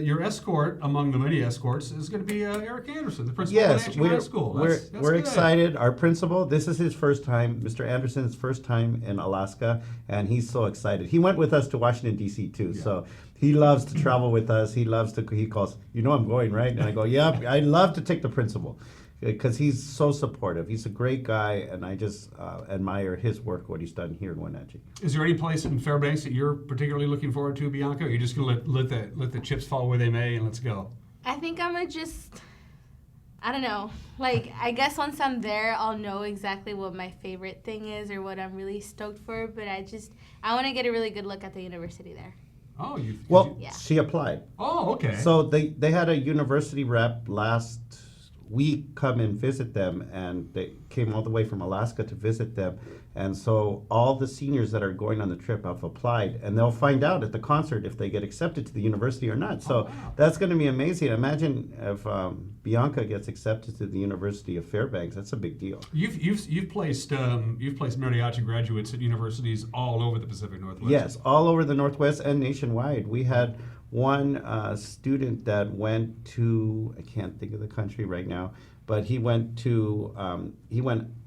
your escort, among the many escorts, is going to be Eric Anderson, the principal of Wenatchee High School. That's We're good. excited. Our principal, this is his first time, Mr. Anderson's first time in Alaska, and he's so excited. He went with us to Washington, D.C. too, so he loves to travel with us. He calls, I'm going, right? And I go, yeah, I love to take the principal, because he's so supportive. He's a great guy, and I just admire his work, what he's done here in Wenatchee. Is there any place in Fairbanks that you're particularly looking forward to, Bianca? Or are you just going to let the chips fall where they may and let's go? I think I'm going to just I don't know. Like, I guess once I'm there, I'll know exactly what my favorite thing is or what I'm really stoked for. But I want to get a really good look at the university there. Oh, she applied. Oh, okay. So they had a university rep last week come and visit them, and they came all the way from Alaska to visit them. And so all the seniors that are going on the trip have applied, and they'll find out at the concert if they get accepted to the university or not. So that's going to be amazing. Imagine if Bianca gets accepted to the University of Fairbanks. That's a big deal. You've placed Mariachi graduates at universities all over the Pacific Northwest. Yes, all over the Northwest and nationwide. We had one student that went to, I can't think of the country right now, but he went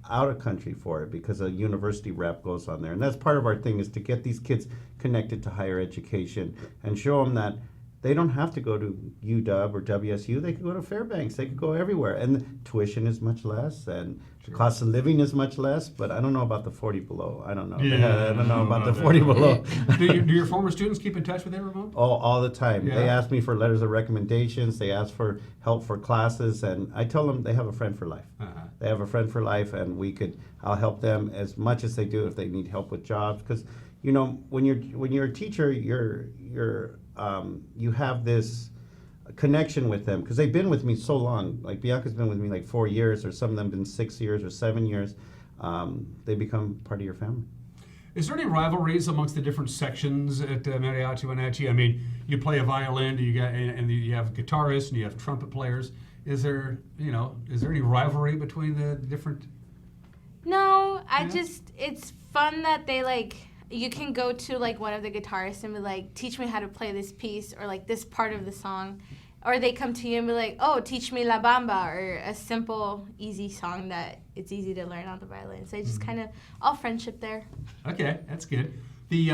out of country for it because a university rep goes on there. And that's part of our thing, is to get these kids connected to higher education and show them that they don't have to go to UW or WSU. They could go to Fairbanks. They could go everywhere. And the tuition is much less, and the cost of living is much less, but I don't know about the 40 below. I don't know. Yeah, I don't know about the 40 below. do your former students keep in touch with you, Ramon? Oh, all the time. Yeah. They ask me for letters of recommendations. They ask for help for classes, and I tell them they have a friend for life. They have a friend for life, and I'll help them as much as they do if they need help with jobs. Because, you know, when you're a teacher, you have this connection with them because they've been with me so long. Like Bianca's been with me like 4 years, or some of them been 6 years or 7 years. They become part of your family. Is there any rivalries amongst the different sections at Mariachi, Wenatchee? I mean, you play a violin, and you have guitarists and you have trumpet players. Is there any rivalry between the different? No, it's fun that they you can go to one of the guitarists and be like, teach me how to play this piece or like this part of the song. Or they come to you and be like, oh, teach me La Bamba, or a simple, easy song that it's easy to learn on the violin. So it's just kind of all friendship there. Okay, that's good. The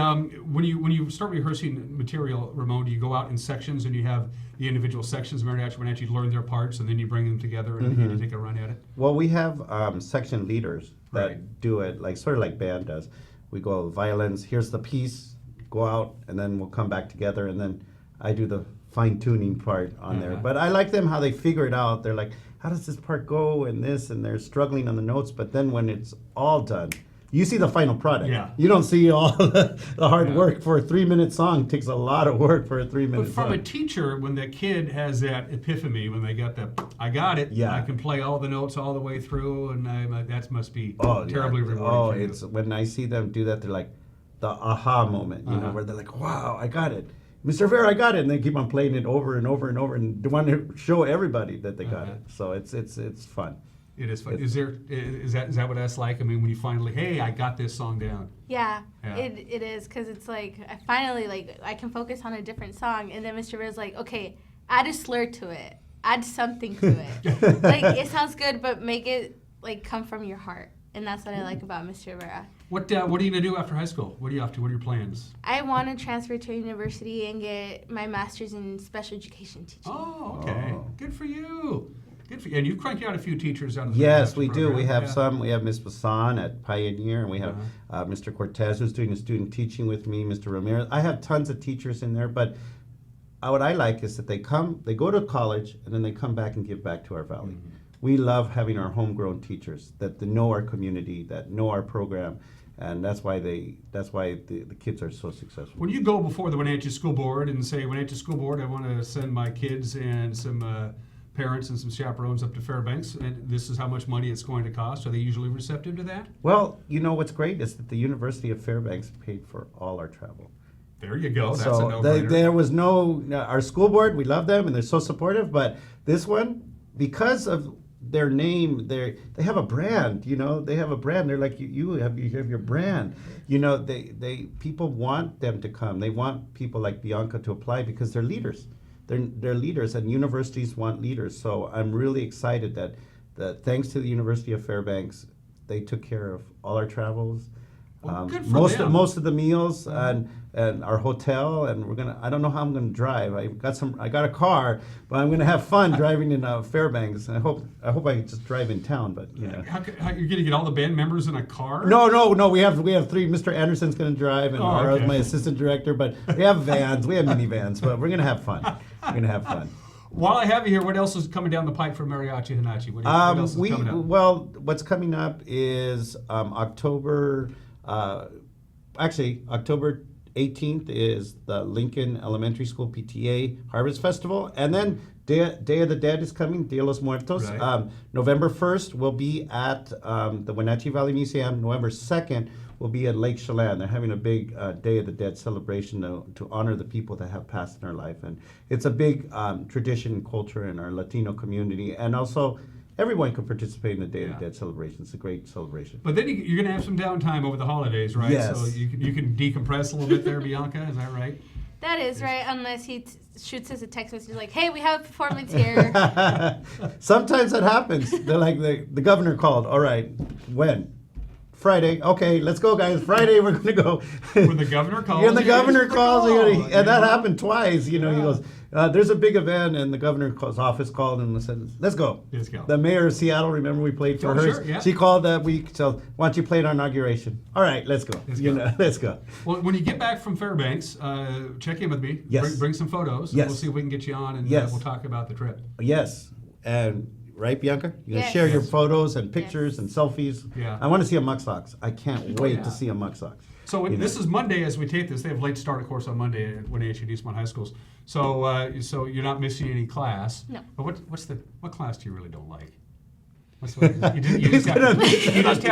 when you start rehearsing material, Ramon, do you go out in sections and you have the individual sections of Mariachi, Wenatchee, learn their parts, and then you bring them together and you take a run at it? Well, we have section leaders that do it sort of like band does. We go violins, here's the piece, go out, and then we'll come back together, and then I do the fine-tuning part on there. But I like them how they figure it out. They're like, how does this part go and this, and they're struggling on the notes, but then when it's all done, you see the final product. Yeah. You don't see all the hard work for a 3-minute song. It takes a lot of work for a 3-minute But from song. a teacher, when the kid has that epiphany, when they got I got it, I can play all the notes all the way through, and that must be terribly rewarding. It's when I see them do that, they're like the aha moment, you know, where they're like, wow, I got it. Mr. Rivera, I got it, and they keep on playing it over and over and over, and they want to show everybody that they got it. So it's fun. It is fun. Is that what that's like? I mean, when you finally, hey, I got this song down. Yeah. It is, because it's like I finally I can focus on a different song, and then Mr. Rivera's like, okay, add a slur to it, add something to it. It sounds good, but make it come from your heart, and that's what I like about Mr. Rivera. What are you gonna do after high school? What are you off to? What are your plans? I want to transfer to a university and get my master's in special education teaching. Oh, okay. Good for you. Good for you. And you've cranked out a few teachers out of the Yes, we program. do. We have some. We have Ms. Basan at Pioneer, and we have Mr. Cortez, who's doing a student teaching with me, Mr. Ramirez. I have tons of teachers in there, but what I like is that they go to college, and then they come back and give back to our valley. We love having our homegrown teachers that know our community, that know our program, and that's why the kids are so successful. When you go before the Wenatchee School Board and say, Wenatchee School Board, I want to send my kids and some parents and some chaperones up to Fairbanks, and this is how much money it's going to cost, are they usually receptive to that? Well, you know what's great is that the University of Fairbanks paid for all our travel. There you go. That's a So no-brainer. there was our school board, we love them and they're so supportive, but this one, because of their name, they have a brand, they have a brand. They're like, you have your brand. People want them to come. They want people like Bianca to apply because they're leaders. They're leaders, and universities want leaders. So I'm really excited that thanks to the University of Fairbanks, they took care of all our travels. Good for them. Most of the meals and our hotel, and I don't know how I'm gonna drive. I got a car, but I'm gonna have fun driving in Fairbanks. And I hope I can just drive in town, but How you're gonna get all the band members in a car? No. We have three. Mr. Anderson's gonna drive, and my assistant director. But we have vans. We have minivans, but we're gonna have fun. We're gonna have fun. While I have you here, what else is coming down the pipe for Mariachi Huenachi? What else is coming up? Well, what's coming up is October 18th is the Lincoln Elementary School PTA Harvest Festival. And then Day of the Dead is coming, Dia de los Muertos. Right. November 1st will be at the Wenatchee Valley Museum. November 2nd will be at Lake Chelan. They're having a big Day of the Dead celebration to honor the people that have passed in our life. And it's a big tradition and culture in our Latino community. And also, everyone can participate in the Day of the Dead celebration. It's a great celebration. But then you're going to have some downtime over the holidays, right? Yes. So you can decompress a little bit there, Bianca. Is that right? That is right, unless he shoots us a text message like, hey, we have a performance here. Sometimes that happens. They're like, the governor called. All right, when? Friday. Okay, let's go, guys. Friday, we're going to go. When the governor calls. When the governor calls. And that happened twice. He goes, there's a big event, and the governor's office called and said, let's go. Let's go. The mayor of Seattle, remember we played for her? Sure, yeah. She called that week, so why don't you play at our inauguration? All right, let's go. Let's go. Well, when you get back from Fairbanks, check in with me. Yes. Bring some photos. Yes. We'll see if we can get you on, and Yes. we'll talk about the trip. Yes, and right, Bianca? You're going to Yes. share your photos and pictures and selfies. Yeah. I want to see a muck socks. I can't wait to see a muck socks. So this is Monday as we tape this. They have late start, of course, on Monday at Wenatchee and Eastmont High Schools. So so you're not missing any class. No. But what class do you really don't like? You just have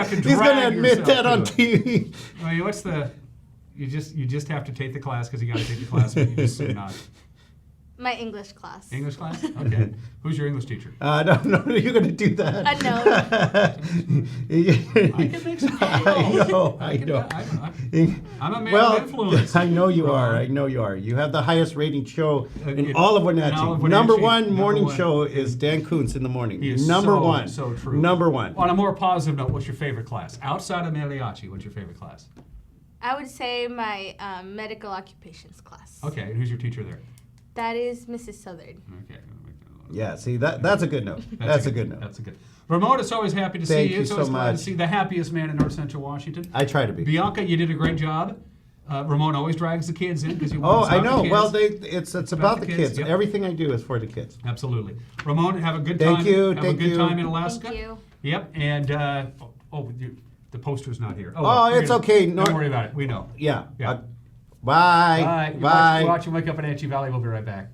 to drag He's going to admit yourself that to on it. TV. I mean, you just have to take the class because you got to take the class, but you just say not. My English class. English class? Okay. Who's your English teacher? No, you're going to do that. No. I can make some I know. I'm a man of influence. I know you are. I know you are. You have the highest rating show in all of Wenatchee. all of Wenatchee. Number one morning Number one. show is Dan Kuntz in the morning. He is Number so, one. So true. Number one. On a more positive note, what's your favorite class? Outside of Mariachi, what's your favorite class? I would say my medical occupations class. Okay, and who's your teacher there? That is Mrs. Southern. Okay. Yeah, see, that's a good note. That's a good note. That's a good. Ramon, it's always happy to Thank see you. you It's so always glad to much. see the happiest man in North Central Washington. I try to be. Bianca, you did a great job. Ramon always drags the kids in because you Oh, want I to know. The Well, kids. it's about the kids. Yep. Everything I do is for the kids. Absolutely. Ramon, have a good time. Thank you. Have Thank a good you. time in Alaska. Thank you. Yep. And the poster's not here. Oh, it's okay. Don't worry about it. We know. Yeah. Yeah. Bye. Bye. You're watching Wake Up in Wenatchee Valley. We'll be right back.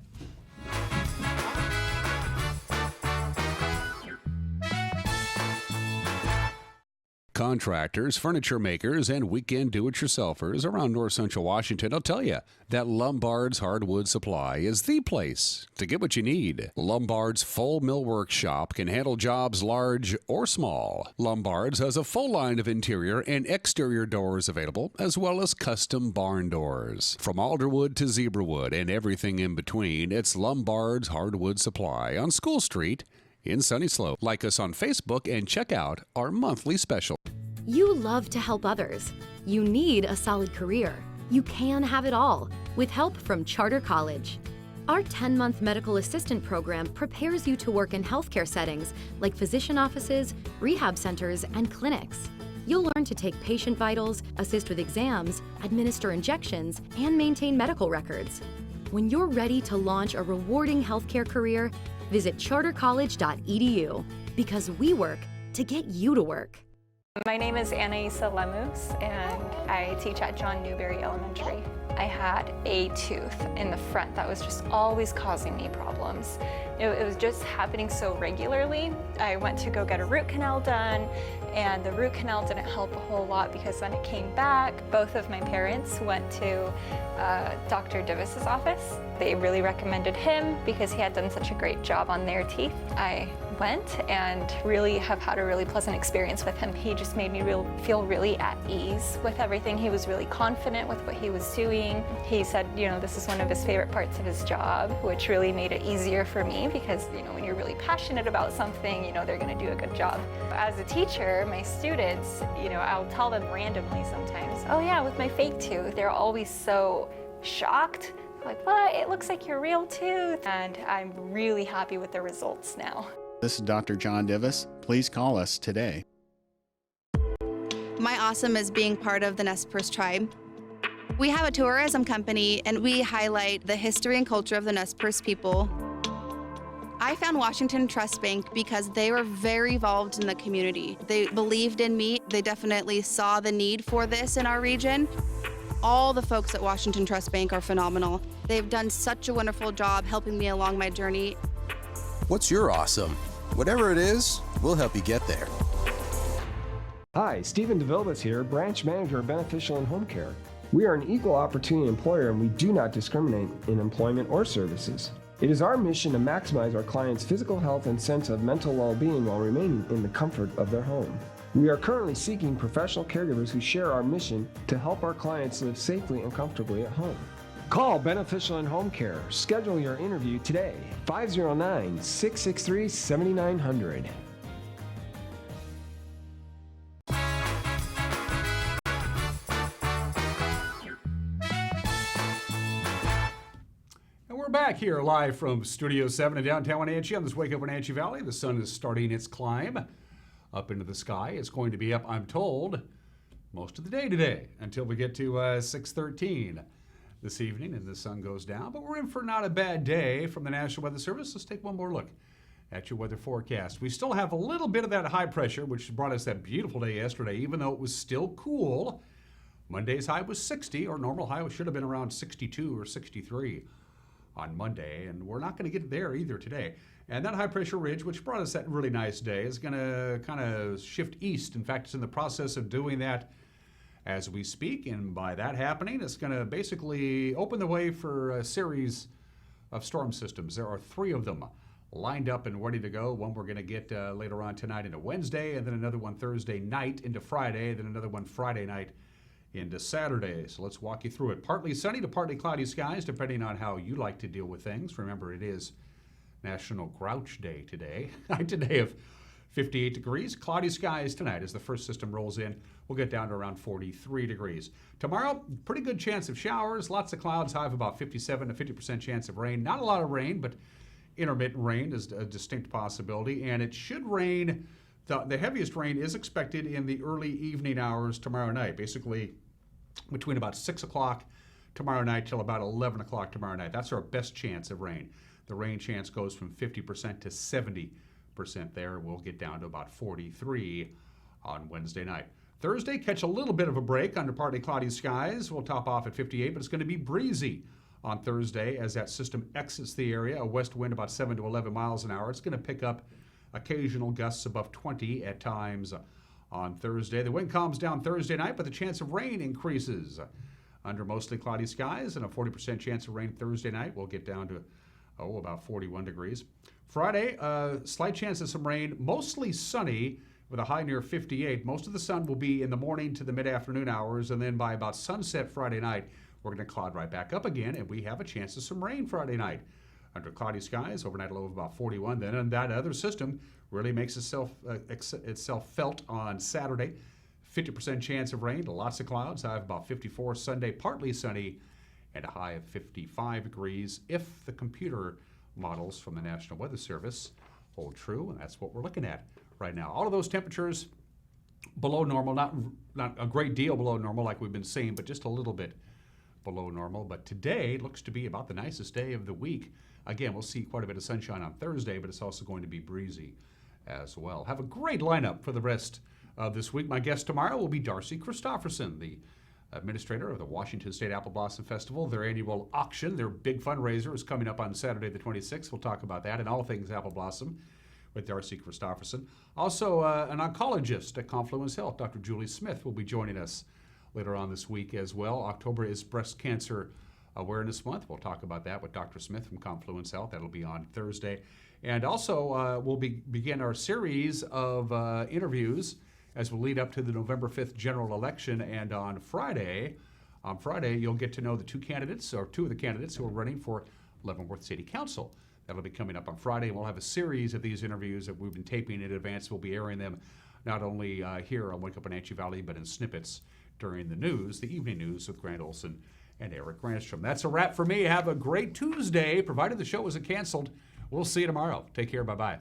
Contractors, furniture makers, and weekend do-it-yourselfers around North Central Washington will tell you that Lombard's Hardwood Supply is the place to get what you need. Lombard's full millwork shop can handle jobs large or small. Lombard's has a full line of interior and exterior doors available, as well as custom barn doors. From alderwood to zebrawood and everything in between, it's Lombard's Hardwood Supply on School Street in Sunny Slope. Like us on Facebook and check out our monthly special. You love to help others. You need a solid career. You can have it all with help from Charter College. Our 10-month medical assistant program prepares you to work in healthcare settings like physician offices, rehab centers, and clinics. You'll learn to take patient vitals, assist with exams, administer injections, and maintain medical records. When you're ready to launch a rewarding healthcare career, visit chartercollege.edu because we work to get you to work. My name is Anaisa Lemus, and I teach at John Newberry Elementary. I had a tooth in the front that was just always causing me problems. It was just happening so regularly. I went to go get a root canal done, and the root canal didn't help a whole lot because when it came back, both of my parents went to Dr. Divis's office. They really recommended him because he had done such a great job on their teeth. I went and really have had a really pleasant experience with him. He just made me feel really at ease with everything. He was really confident with what he was doing. He said, this is one of his favorite parts of his job, which really made it easier for me because, when you're really passionate about something, they're going to do a good job. As a teacher, my students, I'll tell them randomly sometimes, oh yeah, with my fake tooth, they're always so shocked. Like, what? It looks like your real tooth. And I'm really happy with the results now. This is Dr. John Divis. Please call us today. My awesome is being part of the Nez Perce tribe. We have a tourism company and we highlight the history and culture of the Nez Perce people. I found Washington Trust Bank because they were very involved in the community. They believed in me. They definitely saw the need for this in our region. All the folks at Washington Trust Bank are phenomenal. They've done such a wonderful job helping me along my journey. What's your awesome? Whatever it is, we'll help you get there. Hi, Stephen DeVilbiss here, Branch Manager of Beneficial and Home Care. We are an equal opportunity employer and we do not discriminate in employment or services. It is our mission to maximize our clients' physical health and sense of mental well-being while remaining in the comfort of their home. We are currently seeking professional caregivers who share our mission to help our clients live safely and comfortably at home. Call Beneficial and Home Care. Schedule your interview today. 509-663-7900. We're back here live from Studio 7 in downtown Wenatchee on this Wake Up Wenatchee Valley. The sun is starting its climb up into the sky. It's going to be up, I'm told, most of the day today until we get to 6:13 this evening and the sun goes down. But we're in for not a bad day from the National Weather Service. Let's take one more look at your weather forecast. We still have a little bit of that high pressure, which brought us that beautiful day yesterday, even though it was still cool. Monday's high was 60, or normal high should have been around 62 or 63. On Monday, and we're not going to get there either today. And that high pressure ridge, which brought us that really nice day, is going to kind of shift east. In fact, it's in the process of doing that as we speak, and by that happening, it's going to basically open the way for a series of storm systems. There are 3 of them lined up and ready to go. One we're going to get later on tonight into Wednesday, and then another one Thursday night into Friday, then another one Friday night into Saturday. So let's walk you through it. Partly sunny to partly cloudy skies, depending on how you like to deal with things. Remember, it is National Grouch Day today. Today of 58 degrees. Cloudy skies tonight as the first system rolls in. We'll get down to around 43 degrees. Tomorrow, pretty good chance of showers. Lots of clouds. High of about 57 to 50% chance of rain. Not a lot of rain, but intermittent rain is a distinct possibility. And it should rain. The heaviest rain is expected in the early evening hours tomorrow night. Basically, between about 6 o'clock tomorrow night till about 11 o'clock tomorrow night. That's our best chance of rain. The rain chance goes from 50% to 70% there. We'll get down to about 43 on Wednesday night. Thursday, catch a little bit of a break under partly cloudy skies. We'll top off at 58, but it's going to be breezy on Thursday as that system exits the area. A west wind about 7 to 11 miles an hour. It's going to pick up occasional gusts above 20 at times on Thursday. The wind calms down Thursday night, but the chance of rain increases under mostly cloudy skies and a 40% chance of rain Thursday night. We'll get down to, about 41 degrees. Friday, slight chance of some rain, mostly sunny with a high near 58. Most of the sun will be in the morning to the mid-afternoon hours, and then by about sunset Friday night, we're going to cloud right back up again, and we have a chance of some rain Friday night. Under cloudy skies, overnight low of about 41. Then and that other system really makes itself felt on Saturday. 50% chance of rain, lots of clouds. High of about 54. Sunday, partly sunny, and a high of 55 degrees if the computer models from the National Weather Service hold true, and that's what we're looking at right now. All of those temperatures below normal, not a great deal below normal like we've been seeing, but just a little bit below normal. But today looks to be about the nicest day of the week. Again, we'll see quite a bit of sunshine on Thursday, but it's also going to be breezy as well. Have a great lineup for the rest of this week. My guest tomorrow will be Darcy Christopherson, the administrator of the Washington State Apple Blossom Festival. Their annual auction, their big fundraiser, is coming up on Saturday the 26th. We'll talk about that and all things Apple Blossom with Darcy Christopherson. Also, an oncologist at Confluence Health, Dr. Julie Smith, will be joining us later on this week as well. October is Breast Cancer Awareness Month. We'll talk about that with Dr. Smith from Confluence Health. That'll be on Thursday. And also, we'll begin our series of interviews as we lead up to the November 5th general election. And on Friday, you'll get to know the two of the candidates who are running for Leavenworth City Council. That'll be coming up on Friday. We'll have a series of these interviews that we've been taping in advance. We'll be airing them not only here on Wake Up Wenatchee Valley, but in snippets during the news, the evening news with Grant Olson and Eric Granstrom. That's a wrap for me. Have a great Tuesday. Provided the show wasn't canceled, we'll see you tomorrow. Take care. Bye-bye.